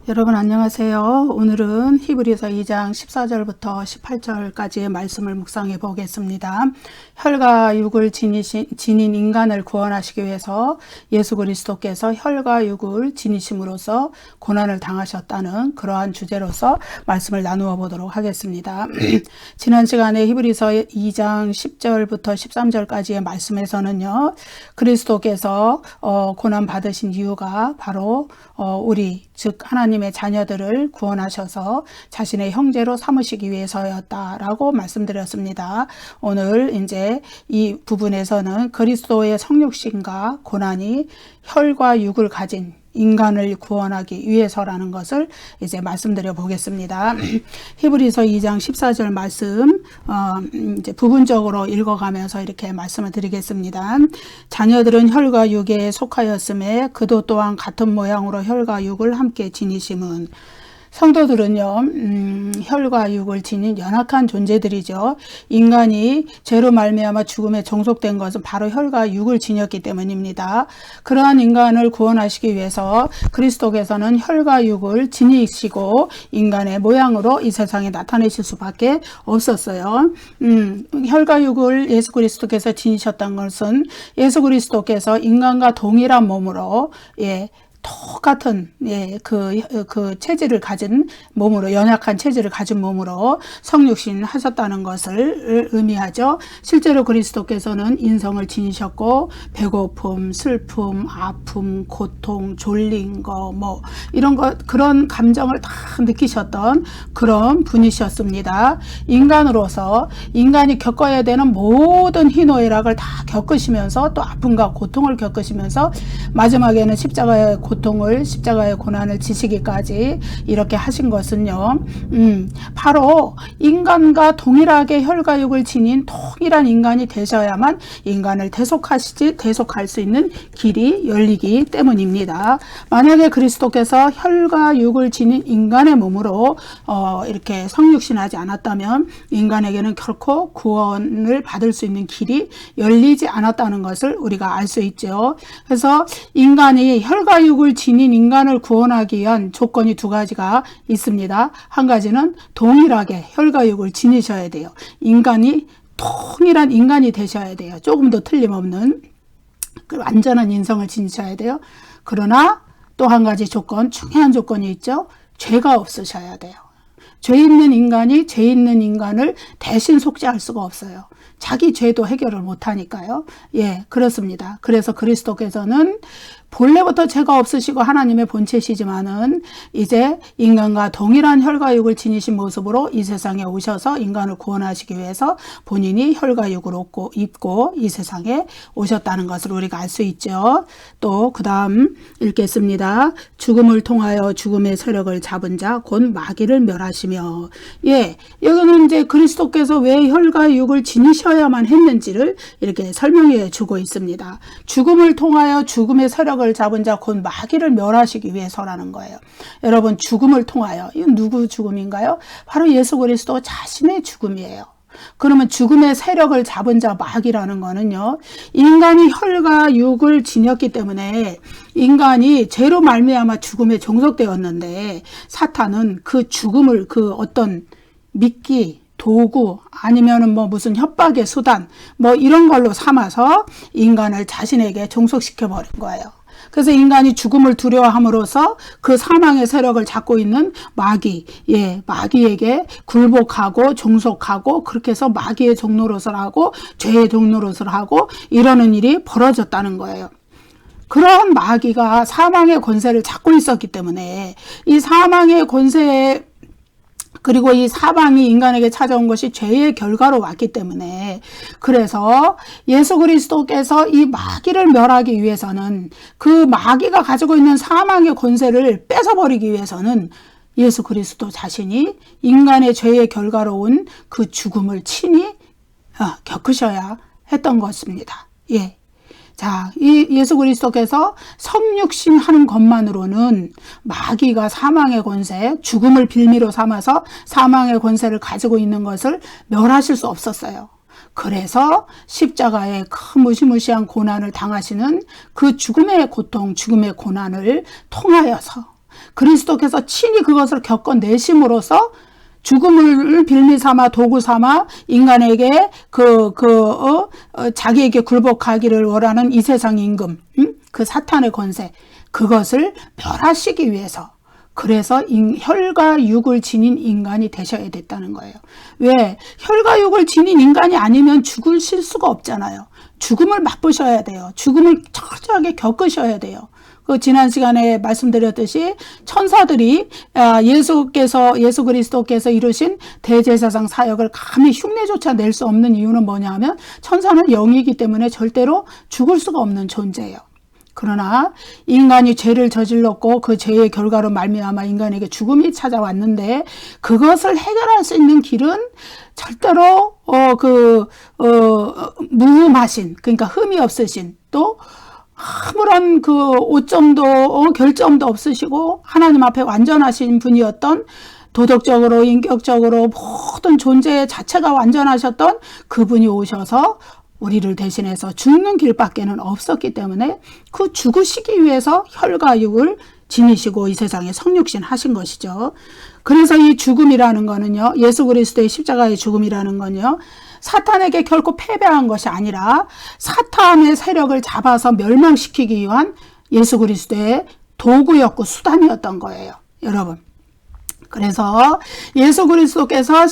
여러분 안녕하세요. 오늘은 히브리서 2장 14절부터 18절까지의 말씀을 묵상해 보겠습니다. 혈과 육을 지닌 인간을 구원하시기 위해서 예수 그리스도께서 혈과 육을 지니심으로써 고난을 당하셨다는 그러한 주제로서 말씀을 나누어 보도록 하겠습니다. 지난 시간에 히브리서 2장 10절부터 13절까지의 말씀에서는요, 그리스도께서 고난 받으신 이유가 바로 우리 즉 하나님의 자녀들을 구원하셔서 자신의 형제로 삼으시기 위해서였다라고 말씀드렸습니다. 오늘 이제 이 부분에서는 그리스도의 성육신과 고난이 혈과 육을 가진 인간을 구원하기 위해서라는 것을 이제 말씀드려 보겠습니다. 히브리서 2장 14절 말씀 이제 부분적으로 읽어가면서 이렇게 말씀을 드리겠습니다. 자녀들은 혈과 육에 속하였음에 그도 또한 같은 모양으로 혈과 육을 함께 지니심은. 성도들은요, 혈과 육을 지닌 연약한 존재들이죠. 인간이 죄로 말미암아 죽음에 종속된 것은 바로 혈과 육을 지녔기 때문입니다. 그러한 인간을 구원하시기 위해서 그리스도께서는 혈과 육을 지니시고 인간의 모양으로 이 세상에 나타내실 수밖에 없었어요. 혈과 육을 예수 그리스도께서 지니셨던 것은 예수 그리스도께서 인간과 동일한 몸으로 똑같은 그 체질을 가진 몸으로, 연약한 체질을 가진 몸으로 성육신 하셨다는 것을 의미하죠. 실제로 그리스도께서는 인성을 지니셨고 배고픔, 슬픔, 아픔, 고통, 졸린 거 이런 것, 그런 감정을 다 느끼셨던 그런 분이셨습니다. 인간으로서 인간이 겪어야 되는 모든 희노애락을 다 겪으시면서 또 아픔과 고통을 겪으시면서 마지막에는 십자가의 고난을 지시기까지 이렇게 하신 것은요, 바로 인간과 동일하게 혈과 육을 지닌 동일한 인간이 되셔야만 인간을 대속할 수 있는 길이 열리기 때문입니다. 만약에 그리스도께서 혈과 육을 지닌 인간의 몸으로 이렇게 성육신하지 않았다면 인간에게는 결코 구원을 받을 수 있는 길이 열리지 않았다는 것을 우리가 알 수 있죠. 그래서 인간이 혈과 육을 지닌 인간을 구원하기 위한 조건이 두 가지가 있습니다. 한 가지는 동일하게 혈과 육을 지니셔야 돼요. 인간이 동일한 인간이 되셔야 돼요. 조금 더 틀림없는 완전한 인성을 지니셔야 돼요. 그러나 또 한 가지 조건, 중요한 조건이 있죠. 죄가 없으셔야 돼요. 죄 있는 인간이 죄 있는 인간을 대신 속죄할 수가 없어요. 자기 죄도 해결을 못하니까요. 그렇습니다. 그래서 그리스도께서는 본래부터 죄가 없으시고 하나님의 본체시지만은 이제 인간과 동일한 혈과 육을 지니신 모습으로 이 세상에 오셔서 인간을 구원하시기 위해서 본인이 혈과 육을 입고 이 세상에 오셨다는 것을 우리가 알 수 있죠. 또 그 다음 읽겠습니다. 죽음을 통하여 죽음의 세력을 잡은 자 곧 마귀를 멸하시며. 여기는 이제 그리스도께서 왜 혈과 육을 지니셔야만 했는지를 이렇게 설명해 주고 있습니다. 죽음을 통하여 죽음의 세력을 잡은 자 곧 마귀를 멸하시기 위해서라는 거예요. 여러분, 죽음을 통하여, 이건 누구 죽음인가요? 바로 예수 그리스도 자신의 죽음이에요. 그러면 죽음의 세력을 잡은 자 마귀라는 거는요, 인간이 혈과 육을 지녔기 때문에 인간이 죄로 말미암아 죽음에 종속되었는데 사탄은 그 죽음을 그 어떤 미끼, 도구, 아니면은 무슨 협박의 수단, 이런 걸로 삼아서 인간을 자신에게 종속시켜 버린 거예요. 그래서 인간이 죽음을 두려워함으로써 그 사망의 세력을 잡고 있는 마귀에게 굴복하고 종속하고, 그렇게 해서 마귀의 종노릇을 하고 죄의 종노릇을 하고 이러는 일이 벌어졌다는 거예요. 그런 마귀가 사망의 권세를 잡고 있었기 때문에 이 사망의 권세에, 그리고 이 사방이 인간에게 찾아온 것이 죄의 결과로 왔기 때문에, 그래서 예수 그리스도께서 이 마귀를 멸하기 위해서는, 그 마귀가 가지고 있는 사망의 권세를 뺏어버리기 위해서는 예수 그리스도 자신이 인간의 죄의 결과로 온 그 죽음을 친히 겪으셔야 했던 것입니다. 자, 이 예수 그리스도께서 성육신 하는 것만으로는 마귀가 사망의 권세, 죽음을 빌미로 삼아서 사망의 권세를 가지고 있는 것을 멸하실 수 없었어요. 그래서 십자가에 큰 무시무시한 고난을 당하시는 그 죽음의 고통, 죽음의 고난을 통하여서 그리스도께서 친히 그것을 겪어내심으로써 죽음을 빌미 삼아 도구 삼아 인간에게 자기에게 굴복하기를 원하는 이 세상 임금, 그 사탄의 권세, 그것을 멸하시기 위해서, 그래서 혈과 육을 지닌 인간이 되셔야 됐다는 거예요. 왜? 혈과 육을 지닌 인간이 아니면 죽으실 수가 없잖아요. 죽음을 맛보셔야 돼요. 죽음을 철저하게 겪으셔야 돼요. 그 지난 시간에 말씀드렸듯이 천사들이 예수 그리스도께서 이루신 대제사장 사역을 감히 흉내조차 낼 수 없는 이유는 뭐냐 하면 천사는 영이기 때문에 절대로 죽을 수가 없는 존재예요. 그러나 인간이 죄를 저질렀고 그 죄의 결과로 말미암아 인간에게 죽음이 찾아왔는데 그것을 해결할 수 있는 길은 절대로 무흠하신, 그러니까 흠이 없으신, 또 아무런 오점도 결점도 없으시고 하나님 앞에 완전하신 분이었던, 도덕적으로 인격적으로 모든 존재 자체가 완전하셨던 그분이 오셔서 우리를 대신해서 죽는 길밖에는 없었기 때문에 그 죽으시기 위해서 혈과 육을 지니시고 이 세상에 성육신 하신 것이죠. 그래서 이 죽음이라는 거는요, 예수 그리스도의 십자가의 죽음이라는 건요, 사탄에게 결코 패배한 것이 아니라 사탄의 세력을 잡아서 멸망시키기 위한 예수 그리스도의 도구였고 수단이었던 거예요, 여러분. 그래서 예수 그리스도께서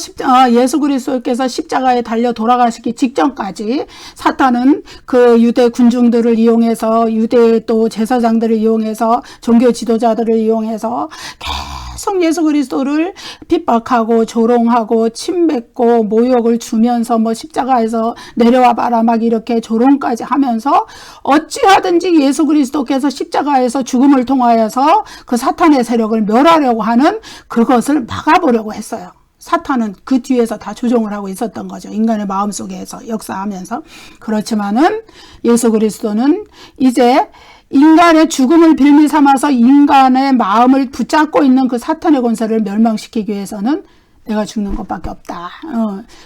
십자가에 달려 돌아가시기 직전까지 사탄은 그 유대 군중들을 이용해서, 유대 또 제사장들을 이용해서, 종교 지도자들을 이용해서 계속 예수 그리스도를 핍박하고 조롱하고 침뱉고 모욕을 주면서 십자가에서 내려와 봐라 막 이렇게 조롱까지 하면서 어찌하든지 예수 그리스도께서 십자가에서 죽음을 통하여서 그 사탄의 세력을 멸하려고 하는 그것을 막아보려고 했어요. 사탄은 그 뒤에서 다 조종을 하고 있었던 거죠. 인간의 마음속에서 역사하면서. 그렇지만은 예수 그리스도는 이제 인간의 죽음을 빌미 삼아서 인간의 마음을 붙잡고 있는 그 사탄의 권세를 멸망시키기 위해서는 내가 죽는 것밖에 없다.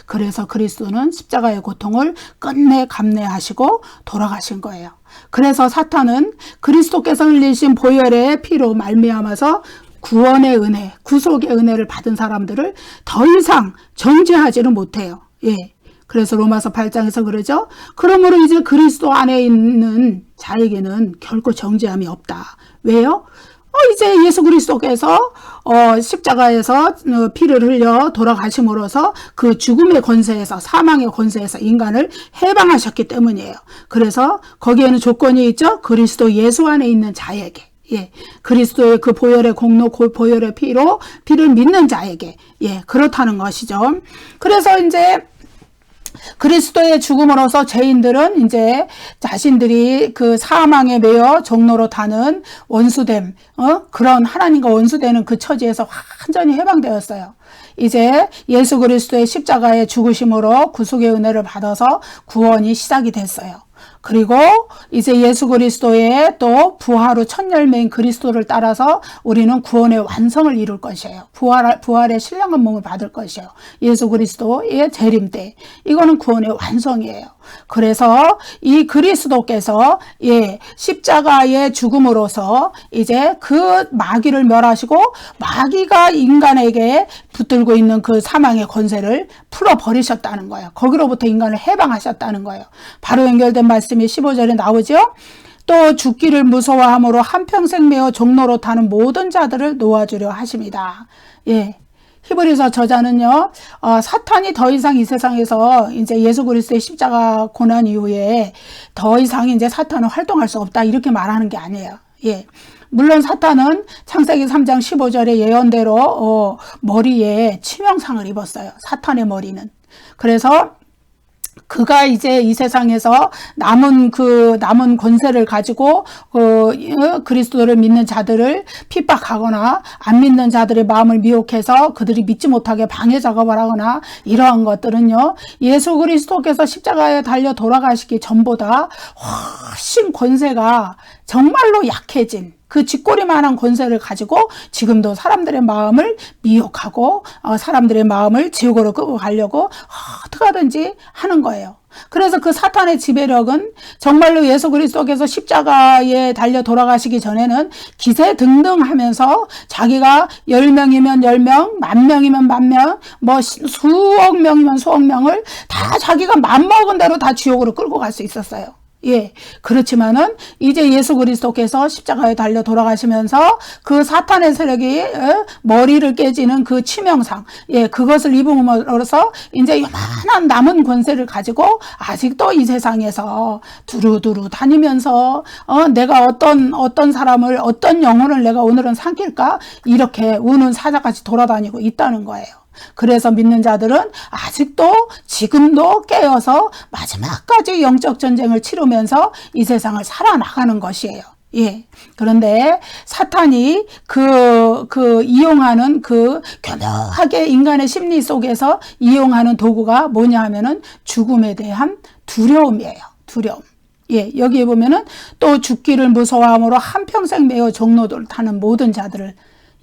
그래서 그리스도는 십자가의 고통을 끝내 감내하시고 돌아가신 거예요. 그래서 사탄은 그리스도께서 흘리신 보혈의 피로 말미암아서 구원의 은혜, 구속의 은혜를 받은 사람들을 더 이상 정죄하지는 못해요. 예. 그래서 로마서 8장에서 그러죠. 그러므로 이제 그리스도 안에 있는 자에게는 결코 정죄함이 없다. 왜요? 이제 예수 그리스도께서 십자가에서 피를 흘려 돌아가심으로써 그 죽음의 권세에서, 사망의 권세에서 인간을 해방하셨기 때문이에요. 그래서 거기에는 조건이 있죠. 그리스도 예수 안에 있는 자에게, 예, 그리스도의 그 보혈의 공로, 그 보혈의 피로 피를 믿는 자에게, 예, 그렇다는 것이죠. 그래서 이제 그리스도의 죽음으로써 죄인들은 이제 자신들이 그 사망에 매여 종로로 타는 원수됨, 그런 하나님과 원수되는 그 처지에서 완전히 해방되었어요. 이제 예수 그리스도의 십자가의 죽으심으로 구속의 은혜를 받아서 구원이 시작이 됐어요. 그리고 이제 예수 그리스도의 또 부활 후 첫 열매인 그리스도를 따라서 우리는 구원의 완성을 이룰 것이에요. 부활의 신령한 몸을 받을 것이에요. 예수 그리스도의 재림 때. 이거는 구원의 완성이에요. 그래서 이 그리스도께서, 예, 십자가의 죽음으로써 이제 그 마귀를 멸하시고 마귀가 인간에게 붙들고 있는 그 사망의 권세를 풀어버리셨다는 거예요. 거기로부터 인간을 해방하셨다는 거예요. 바로 연결된 말씀이 15절에 나오죠. 또 죽기를 무서워함으로 한평생 매어 종로로 타는 모든 자들을 놓아주려 하십니다. 예. 히브리서 저자는요, 사탄이 더 이상 이 세상에서 이제 예수 그리스도의 십자가 고난 이후에 더 이상 이제 사탄은 활동할 수 없다, 이렇게 말하는 게 아니에요. 예. 물론 사탄은 창세기 3장 15절의 예언대로 머리에 치명상을 입었어요. 사탄의 머리는. 그래서 그가 이제 이 세상에서 남은 권세를 가지고 그리스도를 믿는 자들을 핍박하거나 안 믿는 자들의 마음을 미혹해서 그들이 믿지 못하게 방해 작업을 하거나 이러한 것들은요, 예수 그리스도께서 십자가에 달려 돌아가시기 전보다 훨씬 권세가 정말로 약해진 그 쥐꼬리만한 권세를 가지고 지금도 사람들의 마음을 미혹하고 사람들의 마음을 지옥으로 끌고 가려고 어떻게 하든지 하는 거예요. 그래서 그 사탄의 지배력은 정말로 예수 그리스도께서 십자가에 달려 돌아가시기 전에는 기세등등하면서 자기가 10명이면 10명, 10,000명이면 10,000명, 뭐 수억 명이면 수억 명을 다 자기가 맘먹은 대로 다 지옥으로 끌고 갈 수 있었어요. 예, 그렇지만은 이제 예수 그리스도께서 십자가에 달려 돌아가시면서 그 사탄의 세력이 머리를 깨지는 그 치명상, 예, 그것을 입음으로써 이제 요만한 남은 권세를 가지고 아직도 이 세상에서 두루두루 다니면서 내가 어떤 사람을, 어떤 영혼을 내가 오늘은 삼킬까, 이렇게 우는 사자같이 돌아다니고 있다는 거예요. 그래서 믿는 자들은 아직도 지금도 깨어서 마지막까지 영적 전쟁을 치르면서 이 세상을 살아나가는 것이에요. 예. 그런데 사탄이 이용하는 교묘하게 인간의 심리 속에서 이용하는 도구가 뭐냐 하면은 죽음에 대한 두려움이에요. 두려움. 예, 여기에 보면은 또 죽기를 무서워함으로 한평생 매어 종로를 타는 모든 자들을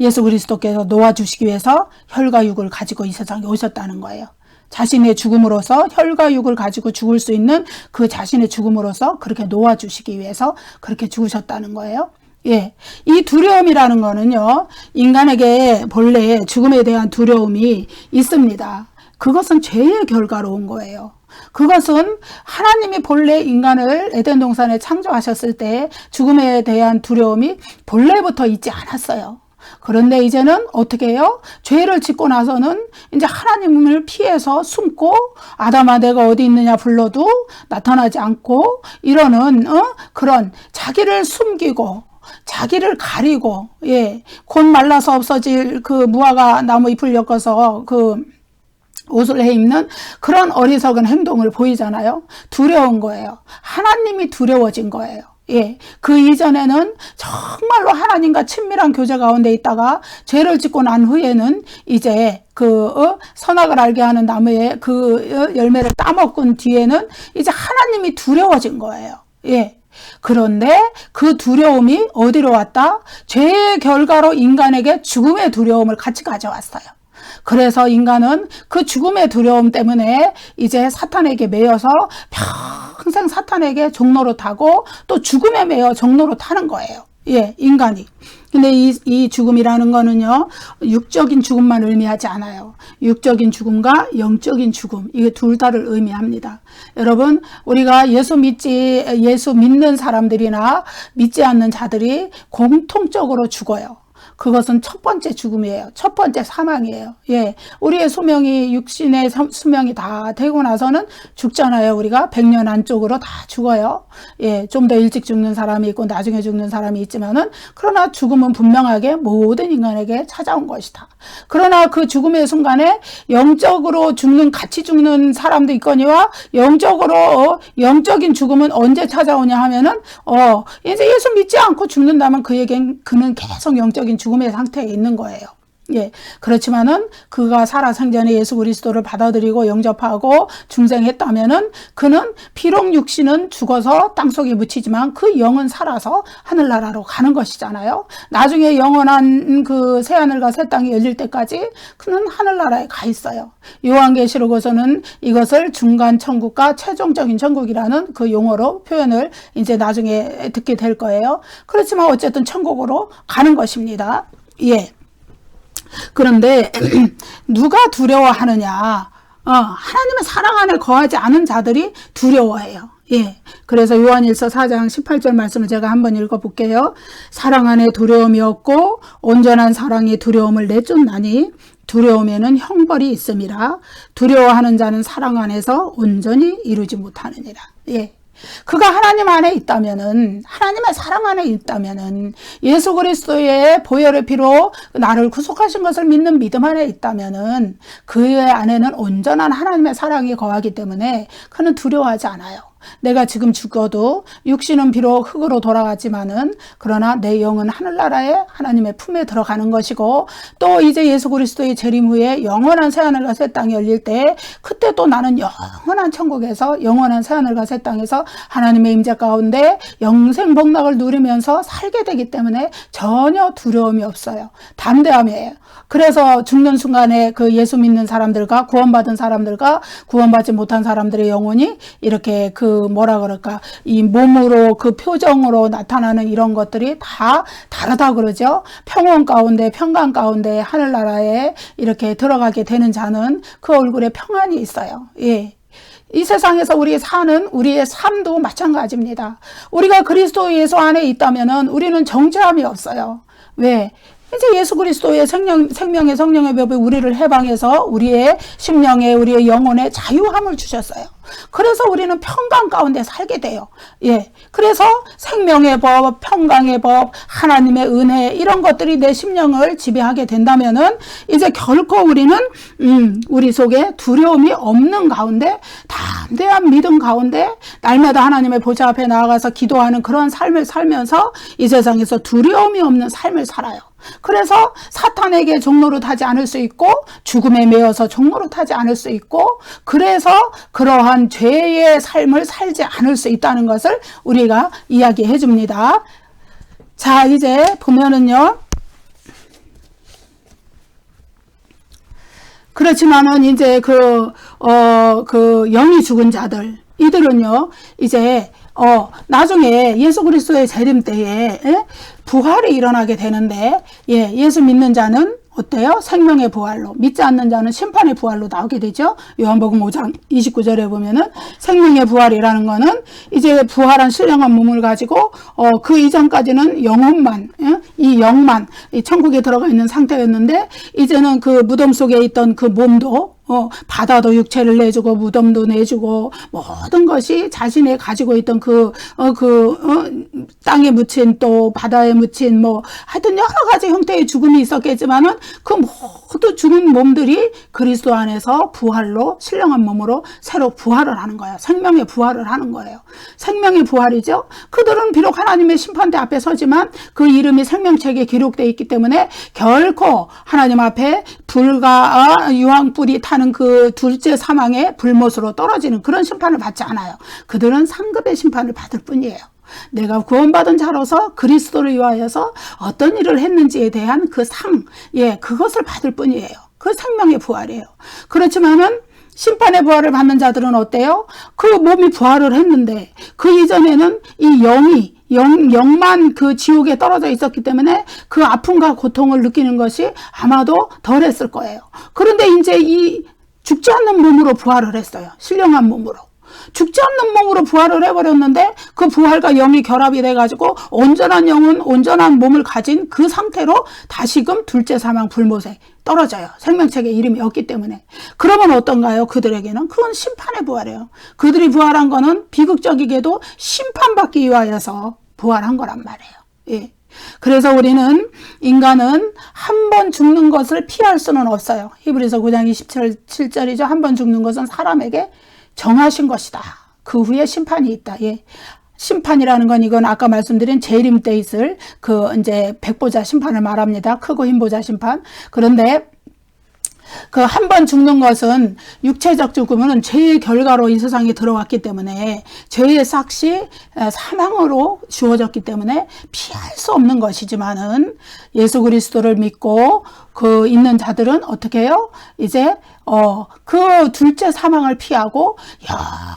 예수 그리스도께서 놓아주시기 위해서 혈과 육을 가지고 이 세상에 오셨다는 거예요. 자신의 죽음으로서 혈과 육을 가지고 죽을 수 있는 그 자신의 죽음으로서 그렇게 놓아주시기 위해서 그렇게 죽으셨다는 거예요. 예, 이 두려움이라는 거는요, 인간에게 본래 죽음에 대한 두려움이 있습니다. 그것은 죄의 결과로 온 거예요. 그것은 하나님이 본래 인간을 에덴 동산에 창조하셨을 때 죽음에 대한 두려움이 본래부터 있지 않았어요. 그런데 이제는 어떻게 해요? 죄를 짓고 나서는 이제 하나님을 피해서 숨고, 아담아 내가 어디 있느냐 불러도 나타나지 않고 이러는 그런 자기를 숨기고 자기를 가리고, 예, 곧 말라서 없어질 그 무화과 나무 잎을 엮어서 옷을 해입는 그런 어리석은 행동을 보이잖아요. 두려운 거예요. 하나님이 두려워진 거예요. 예, 그 이전에는 정말로 하나님과 친밀한 교제 가운데 있다가 죄를 짓고 난 후에는 이제 선악을 알게 하는 나무의 열매를 따먹은 뒤에는 이제 하나님이 두려워진 거예요. 예. 그런데 그 두려움이 어디로 왔다? 죄의 결과로 인간에게 죽음의 두려움을 같이 가져왔어요. 그래서 인간은 그 죽음의 두려움 때문에 이제 사탄에게 매여서 평생 사탄에게 종노릇하고 또 죽음에 매여 종노릇하는 거예요. 예, 인간이. 근데 이 죽음이라는 거는요, 육적인 죽음만 의미하지 않아요. 육적인 죽음과 영적인 죽음, 이게 둘 다를 의미합니다. 여러분, 우리가 예수 믿는 사람들이나 믿지 않는 자들이 공통적으로 죽어요. 그것은 첫 번째 죽음이에요. 첫 번째 사망이에요. 예, 우리의 수명이, 육신의 수명이 다 되고 나서는 죽잖아요. 우리가 100년 안쪽으로 다 죽어요. 예, 좀 더 일찍 죽는 사람이 있고 나중에 죽는 사람이 있지만은, 그러나 죽음은 분명하게 모든 인간에게 찾아온 것이다. 그러나 그 죽음의 순간에 영적으로 같이 죽는 사람도 있거니와 영적인 죽음은 언제 찾아오냐 하면은 이제 예수 믿지 않고 죽는다면 그는 계속 영적인 죽음의 상태에 있는 거예요. 예, 그렇지만은 그가 살아 생전에 예수 그리스도를 받아들이고 영접하고 중생했다면은 그는 비록 육신은 죽어서 땅속에 묻히지만 그 영은 살아서 하늘나라로 가는 것이잖아요. 나중에 영원한 그 새하늘과 새 땅이 열릴 때까지 그는 하늘나라에 가 있어요. 요한계시록에서는 이것을 중간 천국과 최종적인 천국이라는 그 용어로 표현을 이제 나중에 듣게 될 거예요. 그렇지만 어쨌든 천국으로 가는 것입니다. 예. 그런데 누가 두려워하느냐? 하나님의 사랑 안에 거하지 않은 자들이 두려워해요. 예. 그래서 요한일서 4장 18절 말씀을 제가 한번 읽어볼게요. 사랑 안에 두려움이 없고 온전한 사랑이 두려움을 내쫓나니 두려움에는 형벌이 있음이라. 두려워하는 자는 사랑 안에서 온전히 이루지 못하느니라. 예. 그가 하나님 안에 있다면은, 하나님의 사랑 안에 있다면은, 예수 그리스도의 보혈의 피로 나를 구속하신 것을 믿는 믿음 안에 있다면은, 그의 안에는 온전한 하나님의 사랑이 거하기 때문에 그는 두려워하지 않아요. 내가 지금 죽어도 육신은 비록 흙으로 돌아가지만은 그러나 내 영은 하늘나라에 하나님의 품에 들어가는 것이고, 또 이제 예수 그리스도의 재림 후에 영원한 새하늘과 새 땅이 열릴 때 그때 또 나는 영원한 천국에서, 영원한 새하늘과 새 땅에서 하나님의 임재 가운데 영생 복락을 누리면서 살게 되기 때문에 전혀 두려움이 없어요. 담대함이에요. 그래서 죽는 순간에 그 예수 믿는 사람들과 구원받은 사람들과 구원받지 못한 사람들의 영혼이 이렇게 이 몸으로, 그 표정으로 나타나는 이런 것들이 다 다르다 그러죠. 평온 가운데, 평강 가운데 하늘나라에 이렇게 들어가게 되는 자는 그 얼굴에 평안이 있어요. 예. 이 세상에서 우리의 삶도 마찬가지입니다. 우리가 그리스도 예수 안에 있다면은 우리는 정죄함이 없어요. 왜? 이제 예수 그리스도의 생명의 성령의 법이 우리를 해방해서 우리의 심령에, 우리의 영혼에 자유함을 주셨어요. 그래서 우리는 평강 가운데 살게 돼요. 예. 그래서 생명의 법, 평강의 법, 하나님의 은혜, 이런 것들이 내 심령을 지배하게 된다면은 이제 결코 우리는 우리 속에 두려움이 없는 가운데, 담대한 믿음 가운데 날마다 하나님의 보좌 앞에 나아가서 기도하는 그런 삶을 살면서 이 세상에서 두려움이 없는 삶을 살아요. 그래서 사탄에게 종노릇하지 않을 수 있고, 죽음에 매여서 종노릇하지 않을 수 있고, 그래서 그러한 죄의 삶을 살지 않을 수 있다는 것을 우리가 이야기해 줍니다. 자, 이제 보면은요, 그렇지만은 이제 영이 죽은 자들, 이들은요, 이제 나중에 예수 그리스도의 재림 때에 부활이 일어나게 되는데, 예수 믿는 자는 어때요? 생명의 부활로, 믿지 않는 자는 심판의 부활로 나오게 되죠. 요한복음 5장 29절에 보면은 생명의 부활이라는 거는 이제 부활한 신령한 몸을 가지고 그 이전까지는 영혼만, 이 영만 이 천국에 들어가 있는 상태였는데, 이제는 그 무덤 속에 있던 그 몸도 바다도 육체를 내주고 무덤도 내주고 모든 것이 자신이 가지고 있던 땅에 묻힌, 또 바다에 묻힌 하여튼 여러 가지 형태의 죽음이 있었겠지만은 그 모두 죽은 몸들이 그리스도 안에서 부활로, 신령한 몸으로 새로 부활을 하는 거예요. 생명의 부활을 하는 거예요. 생명의 부활이죠. 그들은 비록 하나님의 심판대 앞에 서지만 그 이름이 생명책에 기록되어 있기 때문에 결코 하나님 앞에 불과 유황불이 타는 그 둘째 사망의 불못으로 떨어지는 그런 심판을 받지 않아요. 그들은 상급의 심판을 받을 뿐이에요. 내가 구원받은 자로서 그리스도를 위하여서 어떤 일을 했는지에 대한 그 상, 그것을 받을 뿐이에요. 그 생명의 부활이에요. 그렇지만은 심판의 부활을 받는 자들은 어때요? 그 몸이 부활을 했는데 그 이전에는 이 영만 그 지옥에 떨어져 있었기 때문에 그 아픔과 고통을 느끼는 것이 아마도 덜했을 거예요. 그런데 이제 이 죽지 않는 몸으로 부활을 했어요. 신령한 몸으로. 죽지 않는 몸으로 부활을 해버렸는데 그 부활과 영이 결합이 돼가지고 온전한 영혼, 온전한 몸을 가진 그 상태로 다시금 둘째 사망 불못에 떨어져요. 생명책에 이름이 없기 때문에. 그러면 어떤가요? 그들에게는 그건 심판의 부활이에요. 그들이 부활한 거는 비극적이게도 심판받기 위하여서 부활한 거란 말이에요. 예. 그래서 우리는, 인간은 한 번 죽는 것을 피할 수는 없어요. 히브리서 9장 27절이죠. 한 번 죽는 것은 사람에게 정하신 것이다. 그 후에 심판이 있다. 심판이라는 건 이건 아까 말씀드린 재림 때 있을 이제 백보자 심판을 말합니다. 크고 흰 보자 심판. 그런데 그 한 번 죽는 것은, 육체적 죽음은 죄의 결과로 이 세상에 들어왔기 때문에, 죄의 삭시 사망으로 주어졌기 때문에 피할 수 없는 것이지만은, 예수 그리스도를 믿고 있는 자들은 어떻게 해요? 이제 그 둘째 사망을 피하고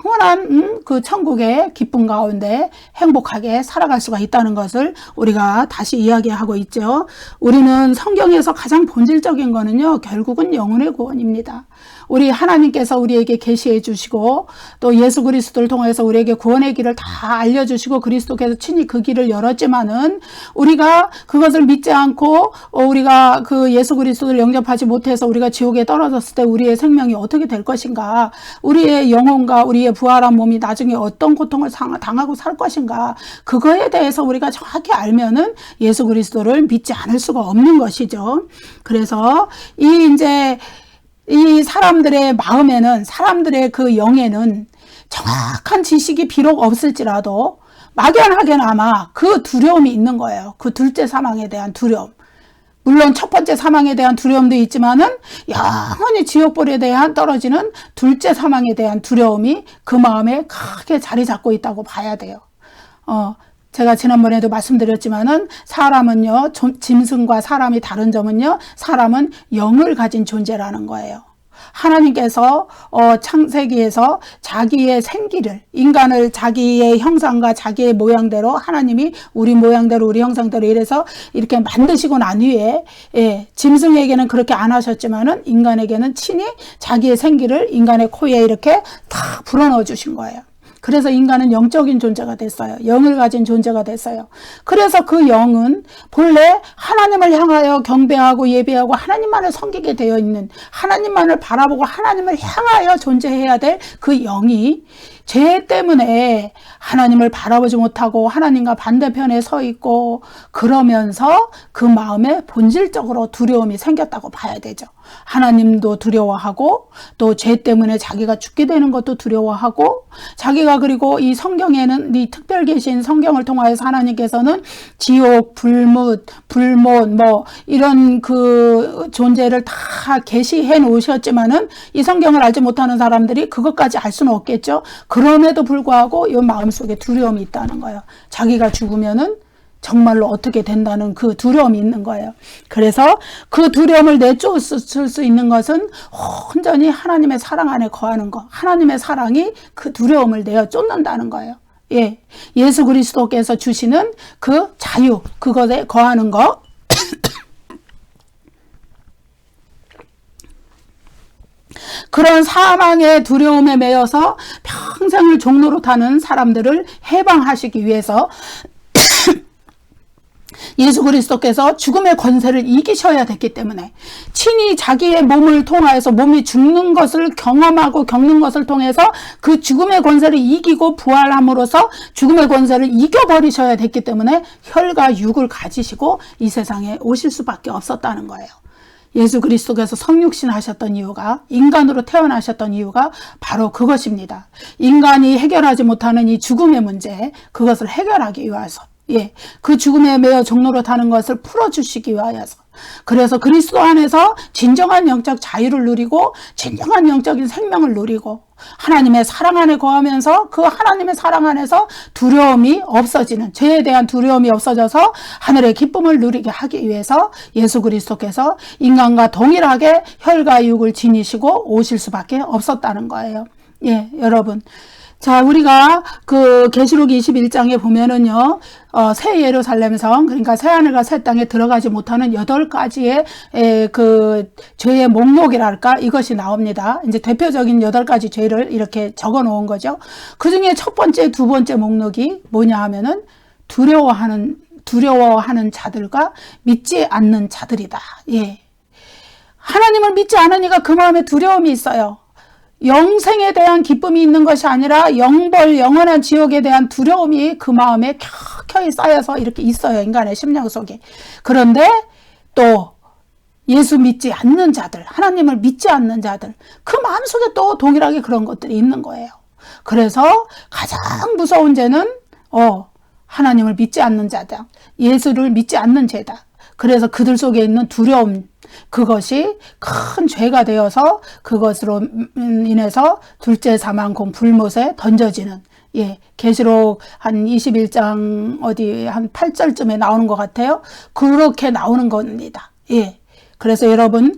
영원한 그 천국의 기쁨 가운데 행복하게 살아갈 수가 있다는 것을 우리가 다시 이야기하고 있죠. 우리는 성경에서 가장 본질적인 거는요, 결국은 영혼의 구원입니다. 우리 하나님께서 우리에게 계시해 주시고 또 예수 그리스도를 통해서 우리에게 구원의 길을 다 알려주시고 그리스도께서 친히 그 길을 열었지만은 우리가 그것을 믿지 않고 우리가 그 예수 그리스도를 영접하지 못해서 우리가 지옥에 떨어졌을 때 우리의 생명이 어떻게 될 것인가, 우리의 영혼과 우리의 부활한 몸이 나중에 어떤 고통을 당하고 살 것인가, 그거에 대해서 우리가 정확히 알면은 예수 그리스도를 믿지 않을 수가 없는 것이죠. 그래서 이 사람들의 마음에는, 사람들의 그 영에는 정확한 지식이 비록 없을지라도 막연하게나마 그 두려움이 있는 거예요. 그 둘째 사망에 대한 두려움. 물론 첫 번째 사망에 대한 두려움도 있지만은 영원히 지옥불에 대한 떨어지는 둘째 사망에 대한 두려움이 그 마음에 크게 자리 잡고 있다고 봐야 돼요. 제가 지난번에도 말씀드렸지만은 사람은요, 짐승과 사람이 다른 점은요, 사람은 영을 가진 존재라는 거예요. 하나님께서 창세기에서 자기의 생기를, 인간을 자기의 형상과 자기의 모양대로 하나님이 우리 모양대로 우리 형상대로 이래서 이렇게 만드시고 난 후에, 짐승에게는 그렇게 안 하셨지만은 인간에게는 친히 자기의 생기를 인간의 코에 이렇게 다 불어넣어 주신 거예요. 그래서 인간은 영적인 존재가 됐어요. 영을 가진 존재가 됐어요. 그래서 그 영은 본래 하나님을 향하여 경배하고 예배하고 하나님만을 섬기게 되어 있는, 하나님만을 바라보고 하나님을 향하여 존재해야 될 그 영이 죄 때문에 하나님을 바라보지 못하고 하나님과 반대편에 서 있고 그러면서 그 마음에 본질적으로 두려움이 생겼다고 봐야 되죠. 하나님도 두려워하고 또 죄 때문에 자기가 죽게 되는 것도 두려워하고, 자기가 그리고 이 성경에는, 이 특별 계신 성경을 통하여서 하나님께서는 지옥, 불못 뭐 이런 그 존재를 다 계시해 놓으셨지만은 이 성경을 알지 못하는 사람들이 그것까지 알 수는 없겠죠. 그럼에도 불구하고 이 마음속에 두려움이 있다는 거예요. 자기가 죽으면은 정말로 어떻게 된다는 그 두려움이 있는 거예요. 그래서 그 두려움을 내쫓을 수 있는 것은 온전히 하나님의 사랑 안에 거하는 것, 하나님의 사랑이 그 두려움을 내어 쫓는다는 거예요. 예수 그리스도께서 주시는 그 자유, 그것에 거하는 것. 그런 사망의 두려움에 매여서 평생을 종로로 타는 사람들을 해방하시기 위해서 예수 그리스도께서 죽음의 권세를 이기셔야 됐기 때문에 친히 자기의 몸을 통하여서 몸이 죽는 것을 경험하고 겪는 것을 통해서 그 죽음의 권세를 이기고 부활함으로써 죽음의 권세를 이겨버리셔야 됐기 때문에 혈과 육을 가지시고 이 세상에 오실 수밖에 없었다는 거예요. 예수 그리스도께서 성육신 하셨던 이유가, 인간으로 태어나셨던 이유가 바로 그것입니다. 인간이 해결하지 못하는 이 죽음의 문제, 그것을 해결하기 위해서, 그 죽음에 매여 종로로 타는 것을 풀어주시기 위하여서, 그래서 그리스도 안에서 진정한 영적 자유를 누리고 진정한 영적인 생명을 누리고 하나님의 사랑 안에 거하면서 그 하나님의 사랑 안에서 두려움이 없어지는, 죄에 대한 두려움이 없어져서 하늘의 기쁨을 누리게 하기 위해서 예수 그리스도께서 인간과 동일하게 혈과 육을 지니시고 오실 수밖에 없었다는 거예요. 여러분. 자, 우리가 그 계시록 21장에 보면은요, 새 예루살렘 성, 그러니까 새 하늘과 새 땅에 들어가지 못하는 8가지의 그 죄의 목록이랄까, 이것이 나옵니다. 이제 대표적인 8가지 죄를 이렇게 적어 놓은 거죠. 그 중에 첫 번째, 두 번째 목록이 뭐냐 하면은 두려워하는 자들과 믿지 않는 자들이다. 하나님을 믿지 않으니까 그 마음에 두려움이 있어요. 영생에 대한 기쁨이 있는 것이 아니라 영원한 지옥에 대한 두려움이 그 마음에 켜켜이 쌓여서 이렇게 있어요. 인간의 심령 속에. 그런데 또 예수 믿지 않는 자들, 하나님을 믿지 않는 자들, 그 마음속에 또 동일하게 그런 것들이 있는 거예요. 그래서 가장 무서운 죄는 하나님을 믿지 않는 자다. 예수를 믿지 않는 죄다. 그래서 그들 속에 있는 두려움, 그것이 큰 죄가 되어서 그것으로 인해서 둘째 사망 불못에 던져지는, 계시록 한 21장 한 8절쯤에 나오는 것 같아요. 그렇게 나오는 겁니다. 그래서 여러분,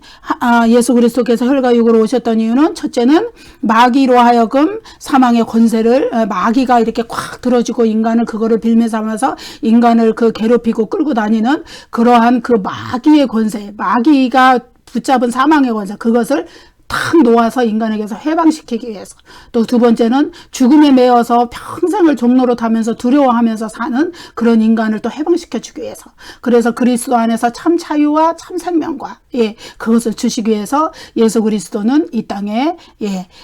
예수 그리스도께서 혈과 육으로 오셨던 이유는 첫째는 마귀로 하여금 사망의 권세를, 마귀가 이렇게 콱 들어주고 인간을 그거를 빌미 삼아서 인간을 그 괴롭히고 끌고 다니는 그러한 그 마귀의 권세, 마귀가 붙잡은 사망의 권세, 그것을 탁 놓아서 인간에게서 해방시키기 위해서. 또 두 번째는 죽음에 매여서 평생을 종로로 타면서 두려워하면서 사는 그런 인간을 또 해방시켜주기 위해서. 그래서 그리스도 안에서 참 자유와 참 생명과 그것을 주시기 위해서 예수 그리스도는 이 땅에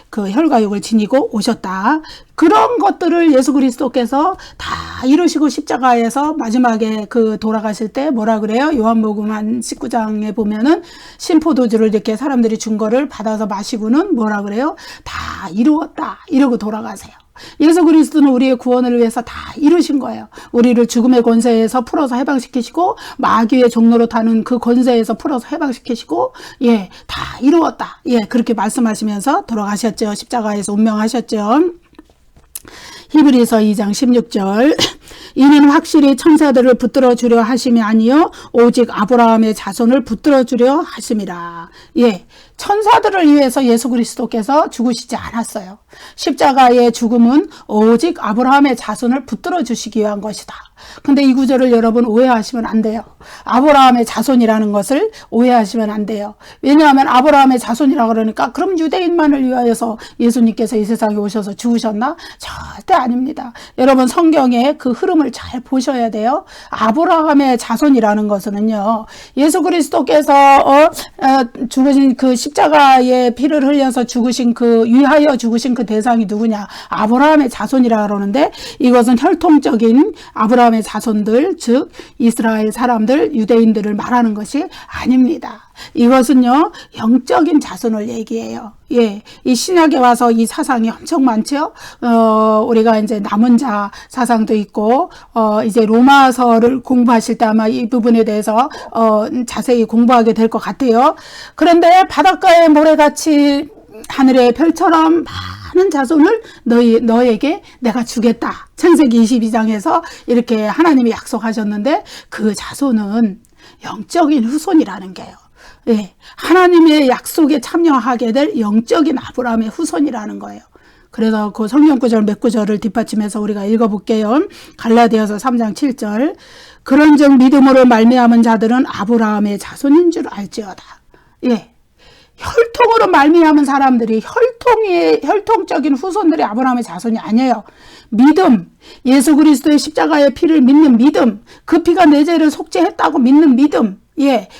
그 혈과육을 지니고 오셨다. 그런 것들을 예수 그리스도께서 다 이루시고 십자가에서 마지막에 그 돌아가실 때 뭐라 그래요? 요한복음 한 19장에 보면은 신포도주를 이렇게 사람들이 준 거를 받아서 마시고는 뭐라 그래요? 다 이루었다. 이러고 돌아가세요. 예수 그리스도는 우리의 구원을 위해서 다 이루신 거예요. 우리를 죽음의 권세에서 풀어서 해방시키시고 마귀의 종로로 타는 그 권세에서 풀어서 해방시키시고 다 이루었다. 그렇게 말씀하시면서 돌아가셨죠. 십자가에서 운명하셨죠. 히브리서 2장 16절 이는 확실히 천사들을 붙들어 주려 하심이 아니요 오직 아브라함의 자손을 붙들어 주려 하심이라. 천사들을 위해서 예수 그리스도께서 죽으시지 않았어요. 십자가의 죽음은 오직 아브라함의 자손을 붙들어 주시기 위한 것이다. 근데 이 구절을 여러분 오해하시면 안 돼요. 아브라함의 자손이라는 것을 오해하시면 안 돼요. 왜냐하면 아브라함의 자손이라 그러니까 그럼 유대인만을 위하여서 예수님께서 이 세상에 오셔서 죽으셨나? 절대 아닙니다. 여러분 성경의 그 흐름을 잘 보셔야 돼요. 아브라함의 자손이라는 것은요, 예수 그리스도께서 죽으신 그 십자가에 피를 흘려서 죽으신 그 위하여 죽으신 그 대상이 누구냐? 아브라함의 자손이라 그러는데 이것은 혈통적인 아브라함의 자손들, 즉 이스라엘 사람들, 유대인들을 말하는 것이 아닙니다. 이것은요 영적인 자손을 얘기해요. 이 신약에 와서 이 사상이 엄청 많죠. 우리가 이제 남은 자 사상도 있고 이제 로마서를 공부하실 때 아마 이 부분에 대해서 자세히 공부하게 될 것 같아요. 그런데 바닷가의 모래같이 하늘의 별처럼 많은 자손을 너에게 내가 주겠다. 창세기 22장에서 이렇게 하나님이 약속하셨는데 그 자손은 영적인 후손이라는 게요. 하나님의 약속에 참여하게 될 영적인 아브라함의 후손이라는 거예요. 그래서 그 성경 구절 몇 구절을 뒷받침해서 우리가 읽어볼게요. 갈라디아서 3장 7절 그런즉 믿음으로 말미암은 자들은 아브라함의 자손인 줄 알지어다. 혈통으로 말미암은 사람들이 혈통적인 후손들이 아브라함의 자손이 아니에요. 믿음, 예수 그리스도의 십자가의 피를 믿는 믿음, 그 피가 내 죄를 속죄했다고 믿는 믿음,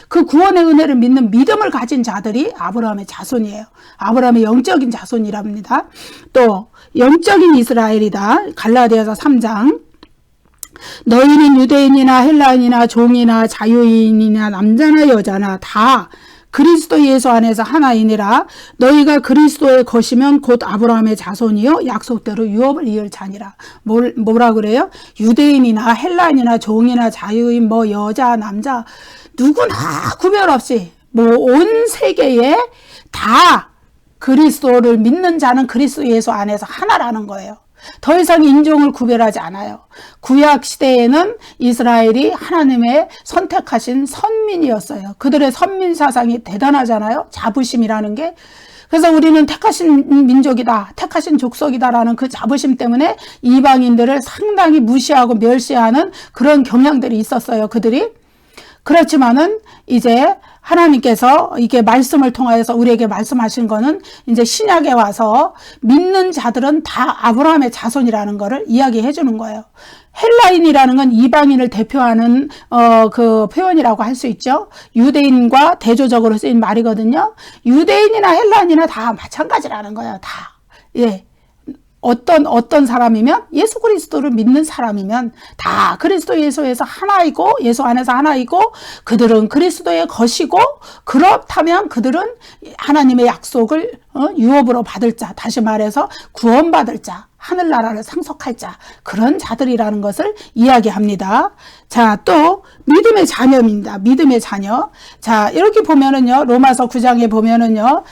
그 구원의 은혜를 믿는 믿음을 가진 자들이 아브라함의 자손이에요. 아브라함의 영적인 자손이랍니다. 또 영적인 이스라엘이다. 갈라디아서 3장 너희는 유대인이나 헬라인이나 종이나 자유인이나 남자나 여자나 다 그리스도 예수 안에서 하나이니라. 너희가 그리스도의 것이면 곧 아브라함의 자손이요 약속대로 유업을 이을 자니라. 뭐라 그래요? 유대인이나 헬라인이나 종이나 자유인 뭐 여자 남자 누구나 구별 없이 온 세계에 다 그리스도를 믿는 자는 그리스도 예수 안에서 하나라는 거예요. 더 이상 인종을 구별하지 않아요. 구약 시대에는 이스라엘이 하나님의 선택하신 선민이었어요. 그들의 선민 사상이 대단하잖아요. 자부심이라는 게. 그래서 우리는 택하신 민족이다, 택하신 족속이다라는 그 자부심 때문에 이방인들을 상당히 무시하고 멸시하는 그런 경향들이 있었어요. 그들이. 그렇지만은 이제 하나님께서 이게 말씀을 통하여서 우리에게 말씀하신 거는 이제 신약에 와서 믿는 자들은 다 아브라함의 자손이라는 거를 이야기해 주는 거예요. 헬라인이라는 건 이방인을 대표하는 그 표현이라고 할 수 있죠. 유대인과 대조적으로 쓰인 말이거든요. 유대인이나 헬라인이나 다 마찬가지라는 거예요. 다. 어떤 사람이면 예수 그리스도를 믿는 사람이면 다 그리스도 예수에서 하나이고 예수 안에서 하나이고 그들은 그리스도의 것이고 그렇다면 그들은 하나님의 약속을 유업으로 받을 자, 다시 말해서 구원받을 자, 하늘나라를 상속할 자, 그런 자들이라는 것을 이야기합니다. 자, 또 믿음의 자녀입니다. 믿음의 자녀. 자, 이렇게 보면은요, 로마서 9장에 보면은요,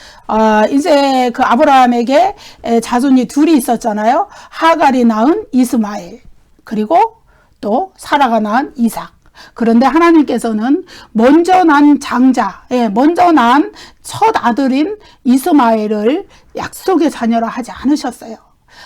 이제 그 아브라함에게 자손이 둘이 있었잖아요. 하갈이 낳은 이스마엘, 그리고 또 사라가 낳은 이삭. 그런데 하나님께서는 먼저 난 장자, 먼저 난 첫 아들인 이스마엘을 약속의 자녀라 하지 않으셨어요.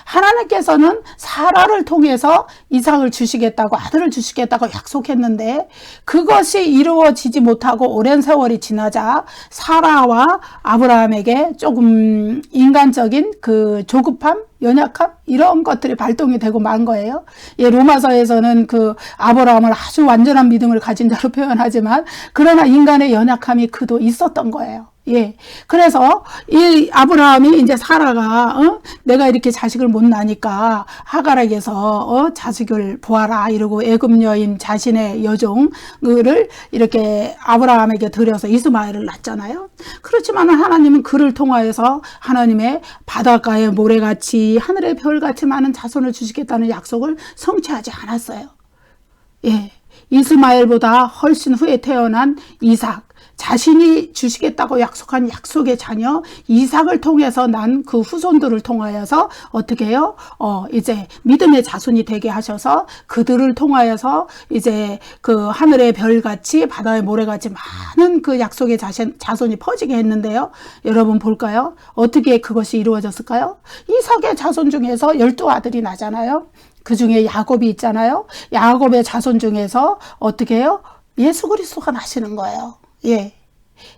하나님께서는 사라를 통해서 이삭을 주시겠다고, 아들을 주시겠다고 약속했는데 그것이 이루어지지 못하고 오랜 세월이 지나자 사라와 아브라함에게 조금 인간적인 그 조급함, 연약함 이런 것들이 발동이 되고 만 거예요. 예, 로마서에서는 그 아브라함을 아주 완전한 믿음을 가진 자로 표현하지만 그러나 인간의 연약함이 그도 있었던 거예요. 예. 그래서 이 아브라함이 이제 사라가 내가 이렇게 자식을 못 낳으니까 하갈에게서 자식을 보아라 이러고 애굽 여인 자신의 여종을 이렇게 아브라함에게 들여서 이스마엘을 낳잖아요. 그렇지만 하나님은 그를 통하여서 하나님의 바닷가의 모래같이 하늘의 별같이 많은 자손을 주시겠다는 약속을 성취하지 않았어요. 예. 이스마엘보다 훨씬 후에 태어난 이삭, 자신이 주시겠다고 약속한 약속의 자녀 이삭을 통해서 난 그 후손들을 통하여서 어떻게 해요? 이제 믿음의 자손이 되게 하셔서 그들을 통하여서 이제 그 하늘의 별같이 바다의 모래같이 많은 그 약속의 자손이 퍼지게 했는데요. 여러분 볼까요? 어떻게 그것이 이루어졌을까요? 이삭의 자손 중에서 12아들이 나잖아요. 그 중에 야곱이 있잖아요. 야곱의 자손 중에서 어떻게 해요? 예수 그리스도가 나시는 거예요. 예.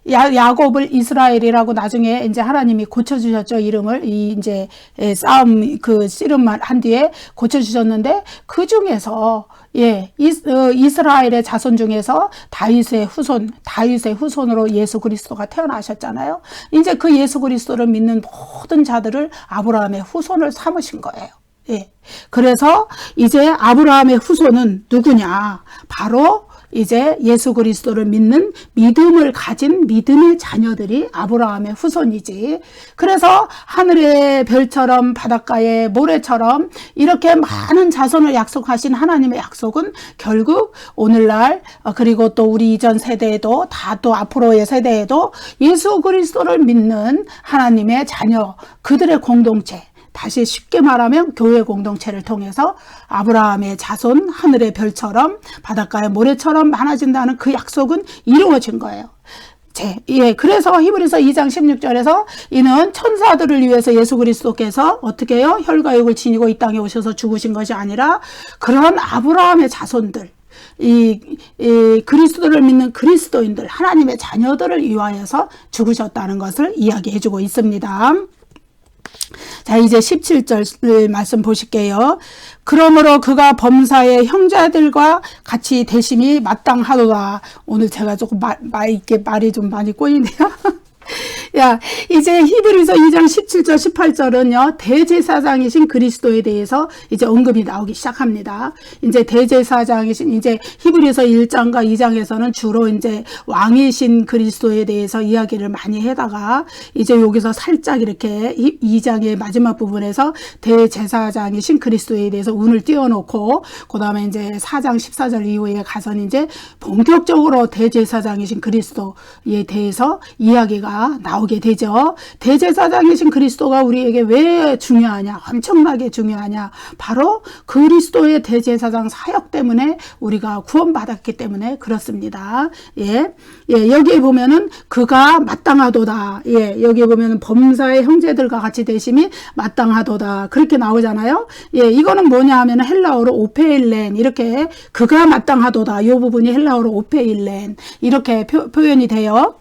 야곱을 이스라엘이라고 나중에 이제 하나님이 고쳐주셨죠. 이름을. 이제 싸움 그 씨름만 한 뒤에 고쳐주셨는데 그 중에서 예, 이스라엘의 자손 중에서 다윗의 후손으로 예수 그리스도가 태어나셨잖아요. 이제 그 예수 그리스도를 믿는 모든 자들을 아브라함의 후손을 삼으신 거예요. 예. 그래서 이제 아브라함의 후손은 누구냐? 바로 이제 예수 그리스도를 믿는 믿음을 가진 믿음의 자녀들이 아브라함의 후손이지. 그래서 하늘의 별처럼 바닷가의 모래처럼 이렇게 많은 자손을 약속하신 하나님의 약속은 결국 오늘날 그리고 또 우리 이전 세대에도 다 또 앞으로의 세대에도 예수 그리스도를 믿는 하나님의 자녀 그들의 공동체, 다시 쉽게 말하면 교회 공동체를 통해서 아브라함의 자손 하늘의 별처럼 바닷가의 모래처럼 많아진다는 그 약속은 이루어진 거예요. 예, 그래서 히브리서 2장 16절에서 이는 천사들을 위해서 예수 그리스도께서 어떻게 해요? 혈과 육을 지니고 이 땅에 오셔서 죽으신 것이 아니라 그런 아브라함의 자손들, 이 그리스도를 믿는 그리스도인들, 하나님의 자녀들을 위하여서 죽으셨다는 것을 이야기해주고 있습니다. 자, 이제 17절 말씀 보실게요. 그러므로 그가 범사의 형제들과 같이 대심이 마땅하도다. 오늘 제가 조금 말이 좀 많이 꼬이네요. 야, 이제 히브리서 2장 17절 18절은요 대제사장이신 그리스도에 대해서 이제 언급이 나오기 시작합니다. 이제 대제사장이신 이제 히브리서 1장과 2장에서는 주로 이제 왕이신 그리스도에 대해서 이야기를 많이 해다가 이제 여기서 살짝 이렇게 2장의 마지막 부분에서 대제사장이신 그리스도에 대해서 운을 띄워놓고 그 다음에 이제 4장 14절 이후에 가서는 이제 본격적으로 대제사장이신 그리스도에 대해서 이야기가 나오게 되죠. 대제사장이신 그리스도가 우리에게 왜 중요하냐? 엄청나게 중요하냐? 바로 그리스도의 대제사장 사역 때문에 우리가 구원받았기 때문에 그렇습니다. 예. 예, 여기에 보면은 그가 마땅하도다. 예, 여기에 보면은 범사의 형제들과 같이 되심이 마땅하도다. 그렇게 나오잖아요. 예, 이거는 뭐냐 하면 헬라어로 오페일렌 이렇게 그가 마땅하도다. 이 부분이 헬라어로 오페일렌 이렇게 표현이 돼요.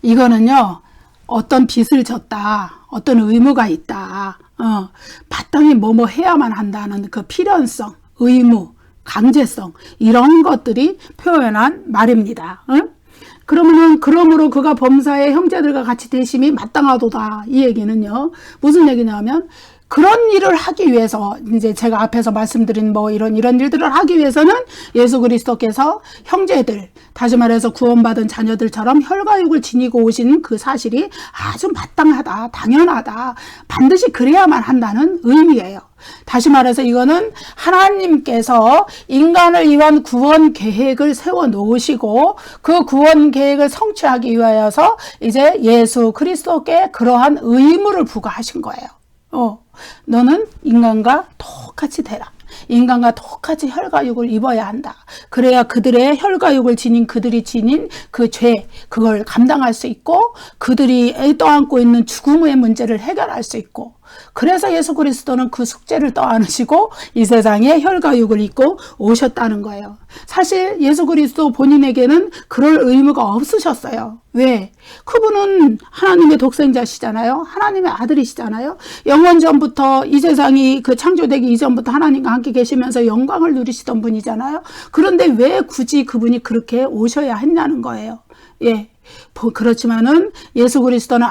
이거는요, 어떤 빚을 졌다, 어떤 의무가 있다, 마땅히 뭐뭐 해야만 한다는 그 필연성, 의무, 강제성, 이런 것들이 표현한 말입니다. 그러므로 그가 범사의 형제들과 같이 대심이 마땅하도다. 이 얘기는요, 무슨 얘기냐면, 그런 일을 하기 위해서 이제 제가 앞에서 말씀드린 뭐 이런 일들을 하기 위해서는 예수 그리스도께서 형제들, 다시 말해서 구원받은 자녀들처럼 혈과 육을 지니고 오신 그 사실이 아주 마땅하다, 당연하다, 반드시 그래야만 한다는 의미예요. 다시 말해서 이거는 하나님께서 인간을 위한 구원 계획을 세워 놓으시고 그 구원 계획을 성취하기 위하여서 이제 예수 그리스도께 그러한 의무를 부과하신 거예요. 너는 인간과 똑같이 되라. 인간과 똑같이 혈과육을 입어야 한다. 그래야 그들의 혈과육을 지닌 그들이 지닌 그 죄, 그걸 감당할 수 있고 그들이 떠안고 있는 죽음의 문제를 해결할 수 있고, 그래서 예수 그리스도는 그 숙제를 떠안으시고 이 세상에 혈과육을 입고 오셨다는 거예요. 사실 예수 그리스도 본인에게는 그럴 의무가 없으셨어요. 왜? 그분은 하나님의 독생자시잖아요. 하나님의 아들이시잖아요. 영원 전부터 이 세상이 그 창조되기 이전부터 하나님과 함께 계시면서 영광을 누리시던 분이잖아요. 그런데 왜 굳이 그분이 그렇게 오셔야 했냐는 거예요. 예. 그렇지만은 예수 그리스도는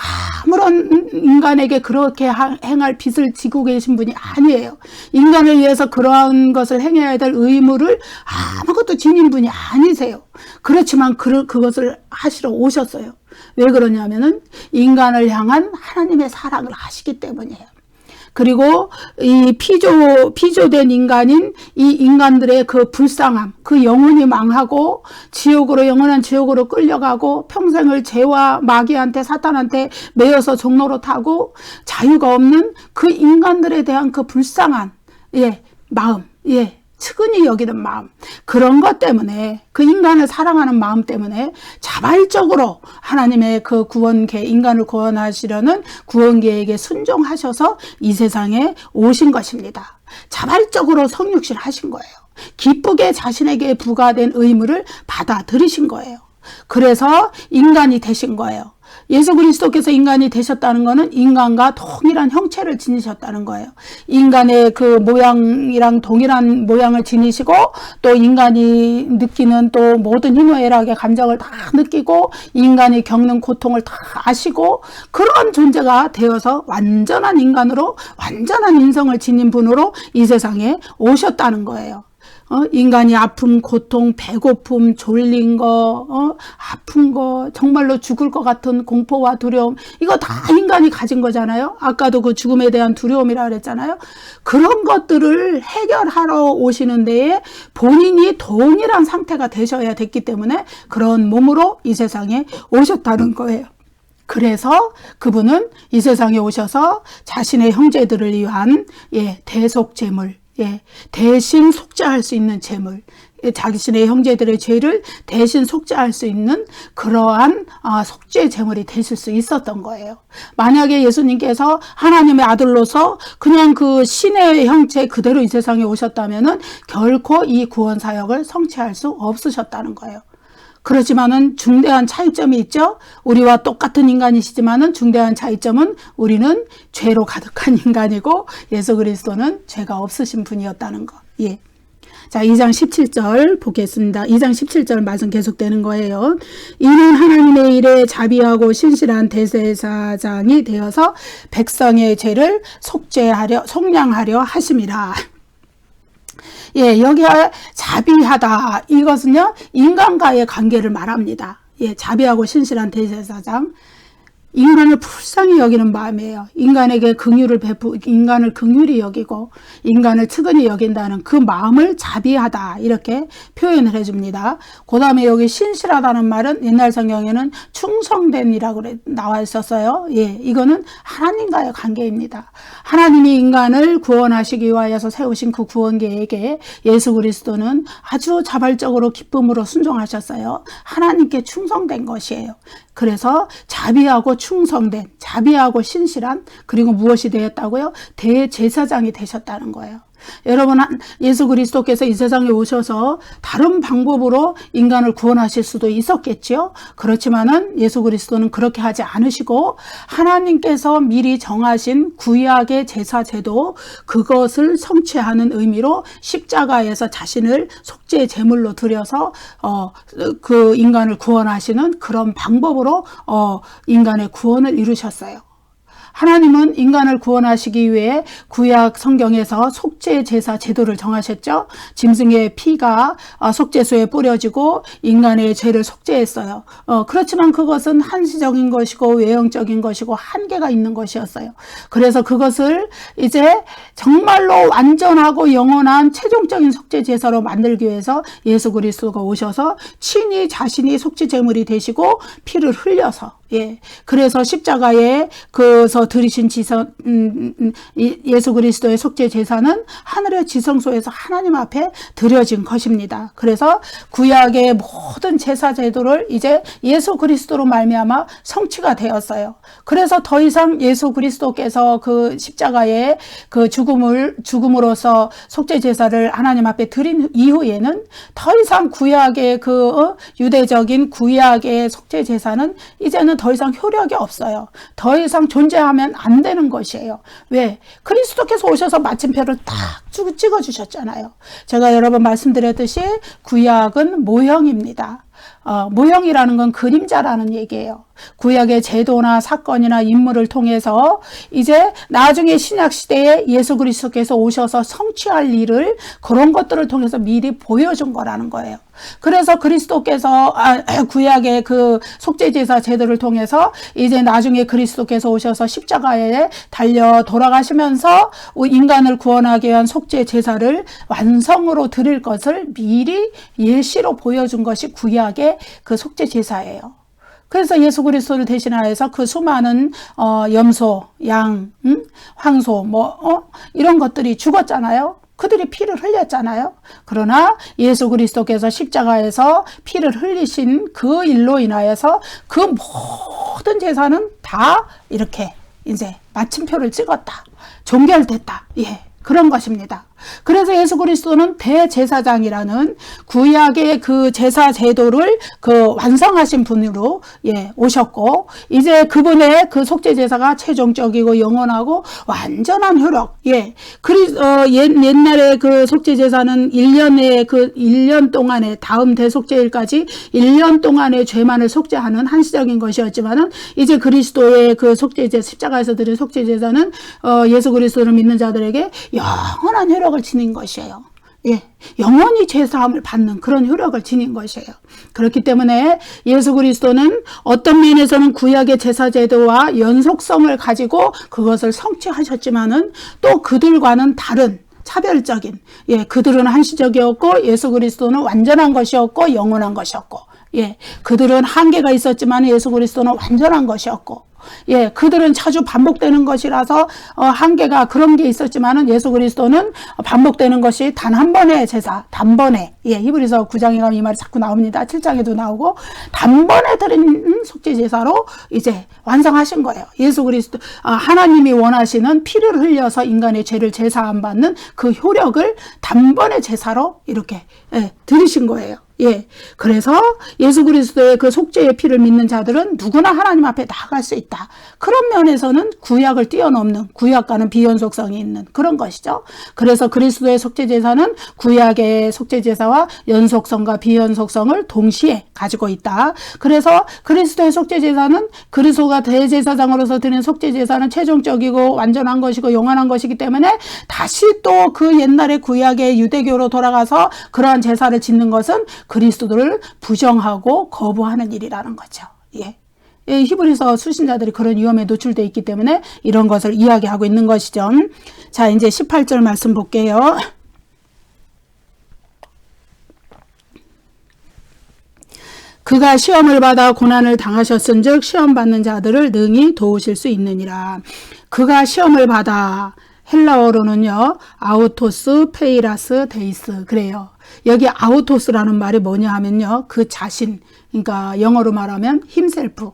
아무런 인간에게 그렇게 행할 빚을 지고 계신 분이 아니에요. 인간을 위해서 그러한 것을 행해야 될 의무를 아무것도 지닌 분이 아니세요. 그렇지만 그것을 하시러 오셨어요. 왜 그러냐면은 인간을 향한 하나님의 사랑을 하시기 때문이에요. 그리고 이 피조된 인간인 이 인간들의 그 불쌍함, 그 영혼이 망하고 영원한 지옥으로 끌려가고 평생을 죄와 마귀한테 사탄한테 매여서 종로로 타고 자유가 없는 그 인간들에 대한 그 불쌍한 마음, 측은히 여기는 마음, 그런 것 때문에, 그 인간을 사랑하는 마음 때문에 자발적으로 하나님의 그 인간을 구원하시려는 구원계획에 순종하셔서 이 세상에 오신 것입니다. 자발적으로 성육신 하신 거예요. 기쁘게 자신에게 부과된 의무를 받아들이신 거예요. 그래서 인간이 되신 거예요. 예수 그리스도께서 인간이 되셨다는 것은 인간과 동일한 형체를 지니셨다는 거예요. 인간의 그 모양이랑 동일한 모양을 지니시고, 또 인간이 느끼는 또 모든 희노애락의 감정을 다 느끼고, 인간이 겪는 고통을 다 아시고, 그런 존재가 되어서 완전한 인간으로, 완전한 인성을 지닌 분으로 이 세상에 오셨다는 거예요. 인간이 아픔, 고통, 배고픔, 졸린 거, 아픈 거, 정말로 죽을 것 같은 공포와 두려움, 이거 다 인간이 가진 거잖아요. 아까도 그 죽음에 대한 두려움이라 그랬잖아요. 그런 것들을 해결하러 오시는 데에 본인이 동일한 상태가 되셔야 됐기 때문에 그런 몸으로 이 세상에 오셨다는 거예요. 그래서 그분은 이 세상에 오셔서 자신의 형제들을 위한 대속제물, 대신 속죄할 수 있는 제물, 자신의 형제들의 죄를 대신 속죄할 수 있는 그러한 속죄 제물이 되실 수 있었던 거예요. 만약에 예수님께서 하나님의 아들로서 그냥 그 신의 형체 그대로 이 세상에 오셨다면은 결코 이 구원 사역을 성취할 수 없으셨다는 거예요. 그렇지만은 중대한 차이점이 있죠. 우리와 똑같은 인간이시지만은 중대한 차이점은 우리는 죄로 가득한 인간이고 예수 그리스도는 죄가 없으신 분이었다는 것. 자, 2장 17절 보겠습니다. 2장 17절 말씀 계속되는 거예요. 이는 하나님의 일에 자비하고 신실한 대제사장이 되어서 백성의 죄를 속량하려 하심이라. 여기가 자비하다. 이것은요, 인간과의 관계를 말합니다. 자비하고 신실한 대제사장. 인간을 불쌍히 여기는 마음이에요. 인간에게 인간을 긍휼히 여기고 인간을 측은히 여긴다는 그 마음을 자비하다 이렇게 표현을 해줍니다. 그 다음에 여기 신실하다는 말은 옛날 성경에는 충성된이라고 나와 있었어요. 이거는 하나님과의 관계입니다. 하나님이 인간을 구원하시기 위하여서 세우신 그 구원 계획에 예수 그리스도는 아주 자발적으로 기쁨으로 순종하셨어요. 하나님께 충성된 것이에요. 그래서 자비하고 충성된, 자비하고 신실한, 그리고 무엇이 되었다고요? 대제사장이 되셨다는 거예요. 여러분, 예수 그리스도께서 이 세상에 오셔서 다른 방법으로 인간을 구원하실 수도 있었겠죠. 그렇지만은 예수 그리스도는 그렇게 하지 않으시고 하나님께서 미리 정하신 구약의 제사 제도, 그것을 성취하는 의미로 십자가에서 자신을 속죄 제물로 드려서 그 인간을 구원하시는 그런 방법으로 인간의 구원을 이루셨어요. 하나님은 인간을 구원하시기 위해 구약 성경에서 속죄 제사 제도를 정하셨죠. 짐승의 피가 속죄소에 뿌려지고 인간의 죄를 속죄했어요. 그렇지만 그것은 한시적인 것이고 외형적인 것이고 한계가 있는 것이었어요. 그래서 그것을 이제 정말로 완전하고 영원한 최종적인 속죄 제사로 만들기 위해서 예수 그리스도가 오셔서 친히 자신이 속죄 제물이 되시고 피를 흘려서 예. 그래서 십자가에 그서 들이신 예수 그리스도의 속죄 제사는 하늘의 지성소에서 하나님 앞에 드려진 것입니다. 그래서 구약의 모든 제사 제도를 이제 예수 그리스도로 말미암아 성취가 되었어요. 그래서 더 이상 예수 그리스도께서 그 십자가에 그 죽음으로써 속죄 제사를 하나님 앞에 드린 이후에는 더 이상 구약의 그 유대적인 구약의 속죄 제사는 이제는 더 이상 효력이 없어요. 더 이상 존재하면 안 되는 것이에요. 왜? 그리스도께서 오셔서 마침표를 딱 찍어주셨잖아요. 제가 여러 번 말씀드렸듯이 구약은 모형입니다. 모형이라는 건 그림자라는 얘기예요. 구약의 제도나 사건이나 인물을 통해서 이제 나중에 신약시대에 예수 그리스도께서 오셔서 성취할 일을 그런 것들을 통해서 미리 보여준 거라는 거예요. 그래서 그리스도께서 구약의 그 속죄제사 제도를 통해서 이제 나중에 그리스도께서 오셔서 십자가에 달려 돌아가시면서 인간을 구원하기 위한 속죄제사를 완성으로 드릴 것을 미리 예시로 보여준 것이 구약의 그 속죄제사예요. 그래서 예수 그리스도를 대신하여서 그 수많은 염소, 양, 황소 이런 것들이 죽었잖아요. 그들이 피를 흘렸잖아요. 그러나 예수 그리스도께서 십자가에서 피를 흘리신 그 일로 인하여서 그 모든 제사는 다 이렇게 이제 마침표를 찍었다. 종결됐다. 예. 그런 것입니다. 그래서 예수 그리스도는 대제사장이라는 구약의 그 제사 제도를 그 완성하신 분으로 오셨고, 이제 그분의 그 속죄 제사가 최종적이고 영원하고 완전한 효력. 옛날에 그 속죄 제사는 1년 동안에 다음 대속죄일까지 1년 동안의 죄만을 속죄하는 한시적인 것이었지만은 이제 그리스도의 그 속죄 제사, 십자가에서 드린 속죄 제사는 예수 그리스도를 믿는 자들에게 영원한 효력을 지닌 것이에요. 영원히 죄사함을 받는 그런 효력을 지닌 것이에요. 그렇기 때문에 예수 그리스도는 어떤 면에서는 구약의 제사제도와 연속성을 가지고 그것을 성취하셨지만은 또 그들과는 다른 차별적인, 그들은 한시적이었고 예수 그리스도는 완전한 것이었고 영원한 것이었고, 그들은 한계가 있었지만 예수 그리스도는 완전한 것이었고, 그들은 자주 반복되는 것이라서 한계가 그런 게 있었지만은 예수 그리스도는 반복되는 것이 단 한 번의 제사, 단번에, 히브리서 9장에 가면 이 말이 자꾸 나옵니다. 7장에도 나오고 단번에 드린 속죄 제사로 이제 완성하신 거예요. 예수 그리스도 하나님이 원하시는 피를 흘려서 인간의 죄를 제사함 받는 그 효력을 단번에 제사로 이렇게 드리신 거예요. 그래서 예수 그리스도의 그 속죄의 피를 믿는 자들은 누구나 하나님 앞에 나아갈 수 있다. 그런 면에서는 구약을 뛰어넘는, 구약과는 비연속성이 있는 그런 것이죠. 그래서 그리스도의 속죄 제사는 구약의 속죄 제사와 연속성과 비연속성을 동시에 가지고 있다. 그래서 그리스도의 속죄 제사는 그리스도가 대제사장으로서 드린 속죄 제사는 최종적이고 완전한 것이고 영원한 것이기 때문에 다시 또 그 옛날의 구약의 유대교로 돌아가서 그러한 제사를 짓는 것은 그리스도를 부정하고 거부하는 일이라는 거죠. 히브리서 수신자들이 그런 위험에 노출되어 있기 때문에 이런 것을 이야기하고 있는 것이죠. 자, 이제 18절 말씀 볼게요. 그가 시험을 받아 고난을 당하셨은즉 시험 받는 자들을 능히 도우실 수 있느니라. 그가 시험을 받아, 헬라어로는요 아우토스 페이라스 데이스 그래요. 여기 아우토스라는 말이 뭐냐 하면요, 그 자신, 그러니까 영어로 말하면 himself.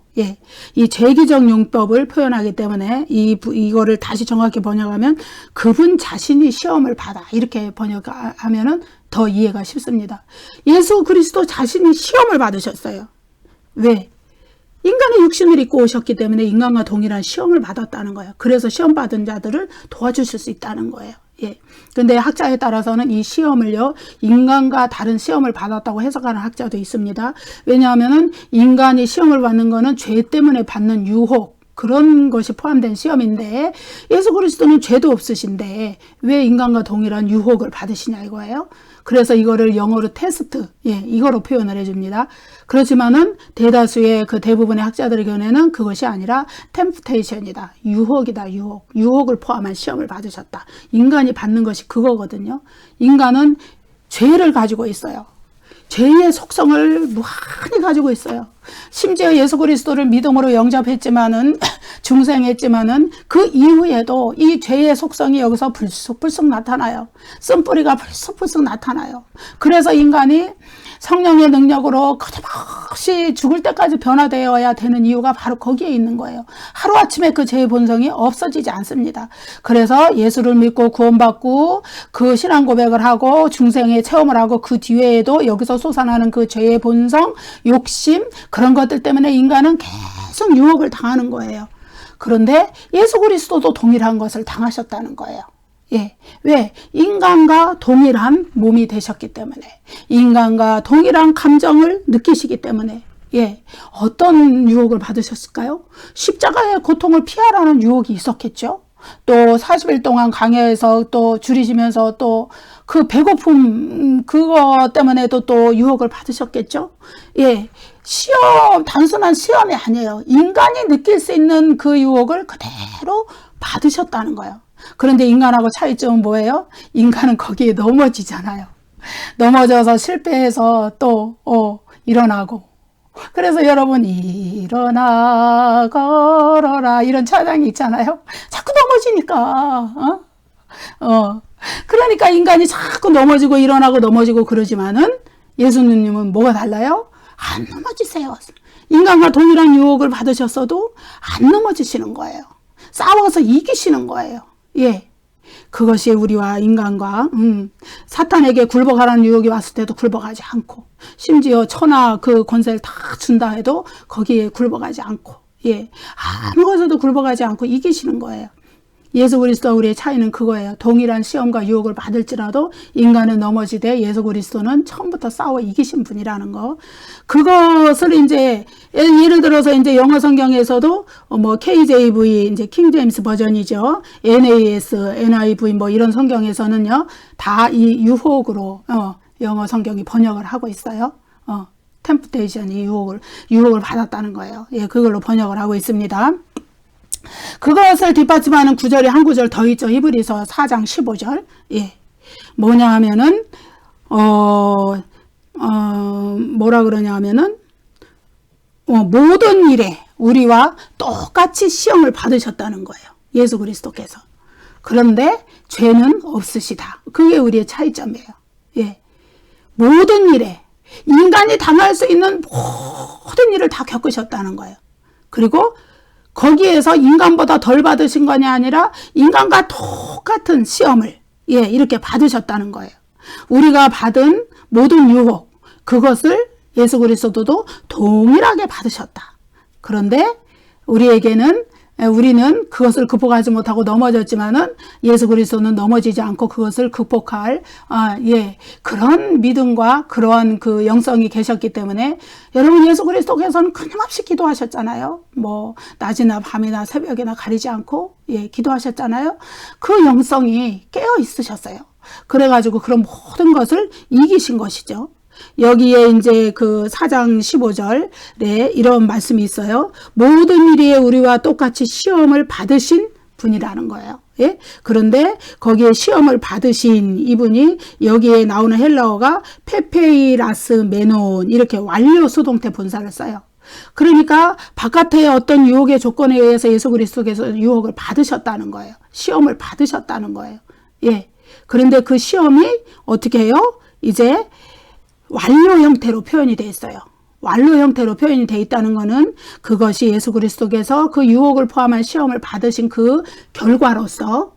이 죄기적 용법을 표현하기 때문에 이거를 다시 정확히 번역하면 그분 자신이 시험을 받아, 이렇게 번역하면은 더 이해가 쉽습니다. 예수 그리스도 자신이 시험을 받으셨어요. 왜? 인간의 육신을 입고 오셨기 때문에 인간과 동일한 시험을 받았다는 거예요. 그래서 시험 받은 자들을 도와주실 수 있다는 거예요. 근데 학자에 따라서는 이 시험을요, 인간과 다른 시험을 받았다고 해석하는 학자도 있습니다. 왜냐하면은 인간이 시험을 받는 거는 죄 때문에 받는 유혹, 그런 것이 포함된 시험인데 예수 그리스도는 죄도 없으신데 왜 인간과 동일한 유혹을 받으시냐 이거예요. 그래서 이거를 영어로 테스트, 이거로 표현을 해줍니다. 그렇지만은 대다수의 그 대부분의 학자들의 견해는 그것이 아니라 템프테이션이다. 유혹이다, 유혹. 유혹을 포함한 시험을 받으셨다. 인간이 받는 것이 그거거든요. 인간은 죄를 가지고 있어요. 죄의 속성을 무한히 가지고 있어요. 심지어 예수 그리스도를 믿음으로 영접했지만은 중생했지만은 그 이후에도 이 죄의 속성이 여기서 불쑥불쑥 나타나요. 쓴뿌리가 불쑥불쑥 나타나요. 그래서 인간이 성령의 능력으로 끊임없이 죽을 때까지 변화되어야 되는 이유가 바로 거기에 있는 거예요. 하루아침에 그 죄의 본성이 없어지지 않습니다. 그래서 예수를 믿고 구원받고 그 신앙 고백을 하고 중생의 체험을 하고 그 뒤에도 여기서 솟아나는 그 죄의 본성, 욕심, 그런 것들 때문에 인간은 계속 유혹을 당하는 거예요. 그런데 예수 그리스도도 동일한 것을 당하셨다는 거예요. 예. 왜? 인간과 동일한 몸이 되셨기 때문에, 인간과 동일한 감정을 느끼시기 때문에, 예. 어떤 유혹을 받으셨을까요? 십자가의 고통을 피하라는 유혹이 있었겠죠? 또 40일 동안 강야에서 또 줄이시면서 또 그 배고픔, 그거 때문에도 또 유혹을 받으셨겠죠? 예. 시험, 단순한 시험이 아니에요. 인간이 느낄 수 있는 그 유혹을 그대로 받으셨다는 거예요. 그런데 인간하고 차이점은 뭐예요? 인간은 거기에 넘어지잖아요. 넘어져서 실패해서 또 일어나고. 그래서 여러분 일어나 걸어라 이런 찬양이 있잖아요. 자꾸 넘어지니까 그러니까 인간이 자꾸 넘어지고 일어나고 넘어지고 그러지만은 예수님은 뭐가 달라요? 안 넘어지세요. 인간과 동일한 유혹을 받으셨어도 안 넘어지시는 거예요. 싸워서 이기시는 거예요. 예. 그것이 우리와 인간과 사탄에게 굴복하라는 유혹이 왔을 때도 굴복하지 않고, 심지어 천하 그 권세를 다 준다 해도 거기에 굴복하지 않고, 예, 아무 것에도 굴복하지 않고 이기시는 거예요. 예수 그리스도와 우리의 차이는 그거예요. 동일한 시험과 유혹을 받을지라도 인간은 넘어지되 예수 그리스도는 처음부터 싸워 이기신 분이라는 거. 그것을 이제 예를 들어서 이제 영어 성경에서도 뭐 KJV 이제 킹 제임스 버전이죠. NAS, NIV 뭐 이런 성경에서는요. 다 이 유혹으로 영어 성경이 번역을 하고 있어요. 템프테이션이 유혹을 받았다는 거예요. 예, 그걸로 번역을 하고 있습니다. 그것을 뒷받침하는 구절이 한 구절 더 있죠. 히브리서 4장 15절. 예. 뭐냐 하면은, 뭐라 그러냐 하면은, 모든 일에 우리와 똑같이 시험을 받으셨다는 거예요. 예수 그리스도께서. 그런데 죄는 없으시다. 그게 우리의 차이점이에요. 예. 모든 일에, 인간이 당할 수 있는 모든 일을 다 겪으셨다는 거예요. 그리고 거기에서 인간보다 덜 받으신 것이 아니라 인간과 똑같은 시험을 이렇게 받으셨다는 거예요. 우리가 받은 모든 유혹, 그것을 예수 그리스도도 동일하게 받으셨다. 그런데 우리는 그것을 극복하지 못하고 넘어졌지만은 예수 그리스도는 넘어지지 않고 그것을 극복할 그런 믿음과 그러한 그 영성이 계셨기 때문에, 여러분 예수 그리스도께서는 끊임없이 기도하셨잖아요. 뭐 낮이나 밤이나 새벽이나 가리지 않고 기도하셨잖아요. 그 영성이 깨어 있으셨어요. 그래가지고 그런 모든 것을 이기신 것이죠. 여기에 이제 그 4장 15절에 이런 말씀이 있어요. 모든 일에 우리와 똑같이 시험을 받으신 분이라는 거예요. 예? 그런데 거기에 시험을 받으신 이분이 여기에 나오는 헬라어가 페페이라스 메논, 이렇게 완료 수동태 본사를 써요. 그러니까 바깥의 어떤 유혹의 조건에 의해서 예수 그리스도께서 유혹을 받으셨다는 거예요. 시험을 받으셨다는 거예요. 예. 그런데 그 시험이 어떻게 해요? 이제 완료 형태로 표현이 되어 있어요. 완료 형태로 표현이 되어 있다는 것은 그것이 예수 그리스도께서 그 유혹을 포함한 시험을 받으신 그 결과로서,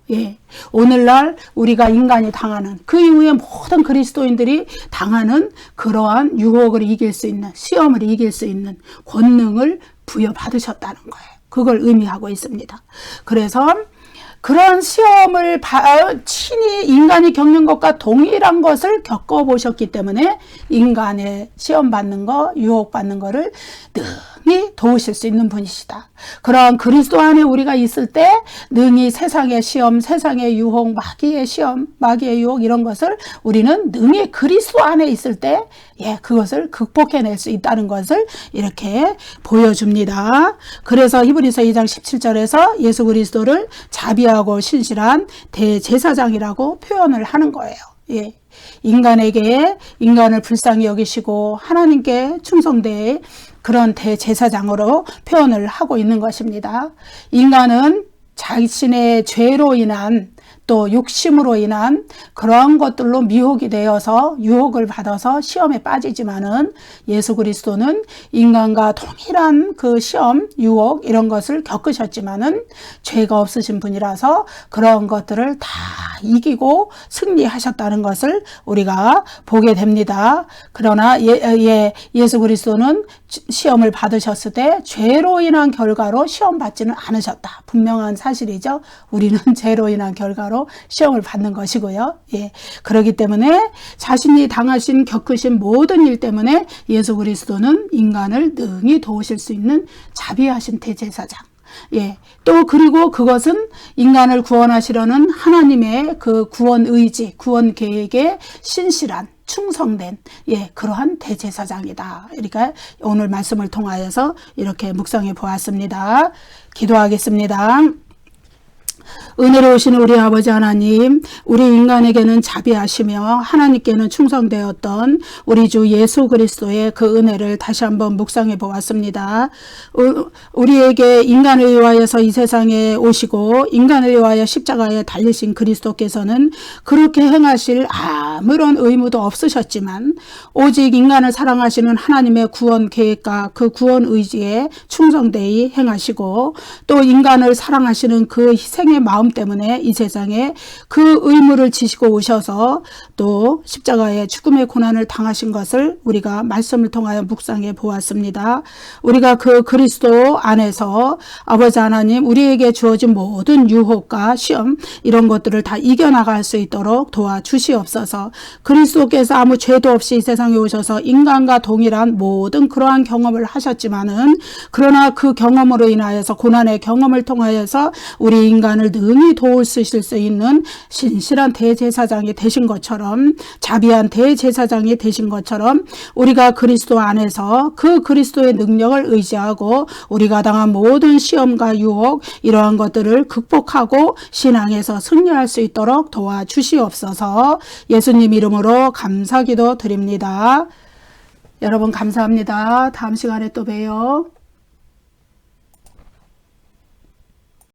오늘날 우리가 인간이 당하는, 그 이후에 모든 그리스도인들이 당하는 그러한 유혹을 이길 수 있는, 시험을 이길 수 있는 권능을 부여받으셨다는 거예요. 그걸 의미하고 있습니다. 그래서 그런 시험을 친히 인간이 겪는 것과 동일한 것을 겪어보셨기 때문에 인간의 시험받는 거, 유혹받는 거를 능히 도우실 수 있는 분이시다. 그런 그리스도 안에 우리가 있을 때 능히 세상의 시험, 세상의 유혹, 마귀의 시험, 마귀의 유혹 이런 것을 우리는 능히 그리스도 안에 있을 때 그것을 극복해낼 수 있다는 것을 이렇게 보여줍니다. 그래서 히브리서 2장 17절에서 예수 그리스도를 자비하고 신실한 대제사장이라고 표현을 하는 거예요. 인간에게 인간을 불쌍히 여기시고 하나님께 충성될 그런 대제사장으로 표현을 하고 있는 것입니다. 인간은 자신의 죄로 인한 또 욕심으로 인한 그러한 것들로 미혹이 되어서 유혹을 받아서 시험에 빠지지만은 예수 그리스도는 인간과 동일한 그 시험, 유혹 이런 것을 겪으셨지만은 죄가 없으신 분이라서 그런 것들을 다 이기고 승리하셨다는 것을 우리가 보게 됩니다. 그러나 예수 그리스도는 시험을 받으셨을 때 죄로 인한 결과로 시험 받지는 않으셨다. 분명한 사실이죠. 우리는 죄로 인한 결과로 시험을 받는 것이고요. 그렇기 때문에 자신이 당하신 겪으신 모든 일 때문에 예수 그리스도는 인간을 능히 도우실 수 있는 자비하신 대제사장. 또 그리고 그것은 인간을 구원하시려는 하나님의 그 구원 의지, 구원 계획에 신실한 충성된 그러한 대제사장이다. 그러니까 오늘 말씀을 통하여서 이렇게 묵상해 보았습니다. 기도하겠습니다. 은혜로우신 우리 아버지 하나님, 우리 인간에게는 자비하시며 하나님께는 충성되었던 우리 주 예수 그리스도의 그 은혜를 다시 한번 묵상해 보았습니다. 우리에게 인간을 위하여서 이 세상에 오시고 인간을 위하여 십자가에 달리신 그리스도께서는 그렇게 행하실 아무런 의무도 없으셨지만 오직 인간을 사랑하시는 하나님의 구원 계획과 그 구원 의지에 충성되이 행하시고 또 인간을 사랑하시는 그 희생의 마음 때문에 이 세상에 그 의무를 지시고 오셔서 또 십자가의 죽음의 고난을 당하신 것을 우리가 말씀을 통하여 묵상해 보았습니다. 우리가 그 그리스도 안에서 아버지 하나님 우리에게 주어진 모든 유혹과 시험 이런 것들을 다 이겨나갈 수 있도록 도와주시옵소서. 그리스도께서 아무 죄도 없이 이 세상에 오셔서 인간과 동일한 모든 그러한 경험을 하셨지만은 그러나 그 경험으로 인하여서 고난의 경험을 통하여서 우리 인간을 능히 도우실 수 있는 신실한 대제사장이 되신 것처럼 자비한 대제사장이 되신 것처럼 우리가 그리스도 안에서 그 그리스도의 능력을 의지하고 우리가 당한 모든 시험과 유혹 이러한 것들을 극복하고 신앙에서 승리할 수 있도록 도와주시옵소서. 예수님 이름으로 감사기도 드립니다. 여러분 감사합니다. 다음 시간에 또 봬요.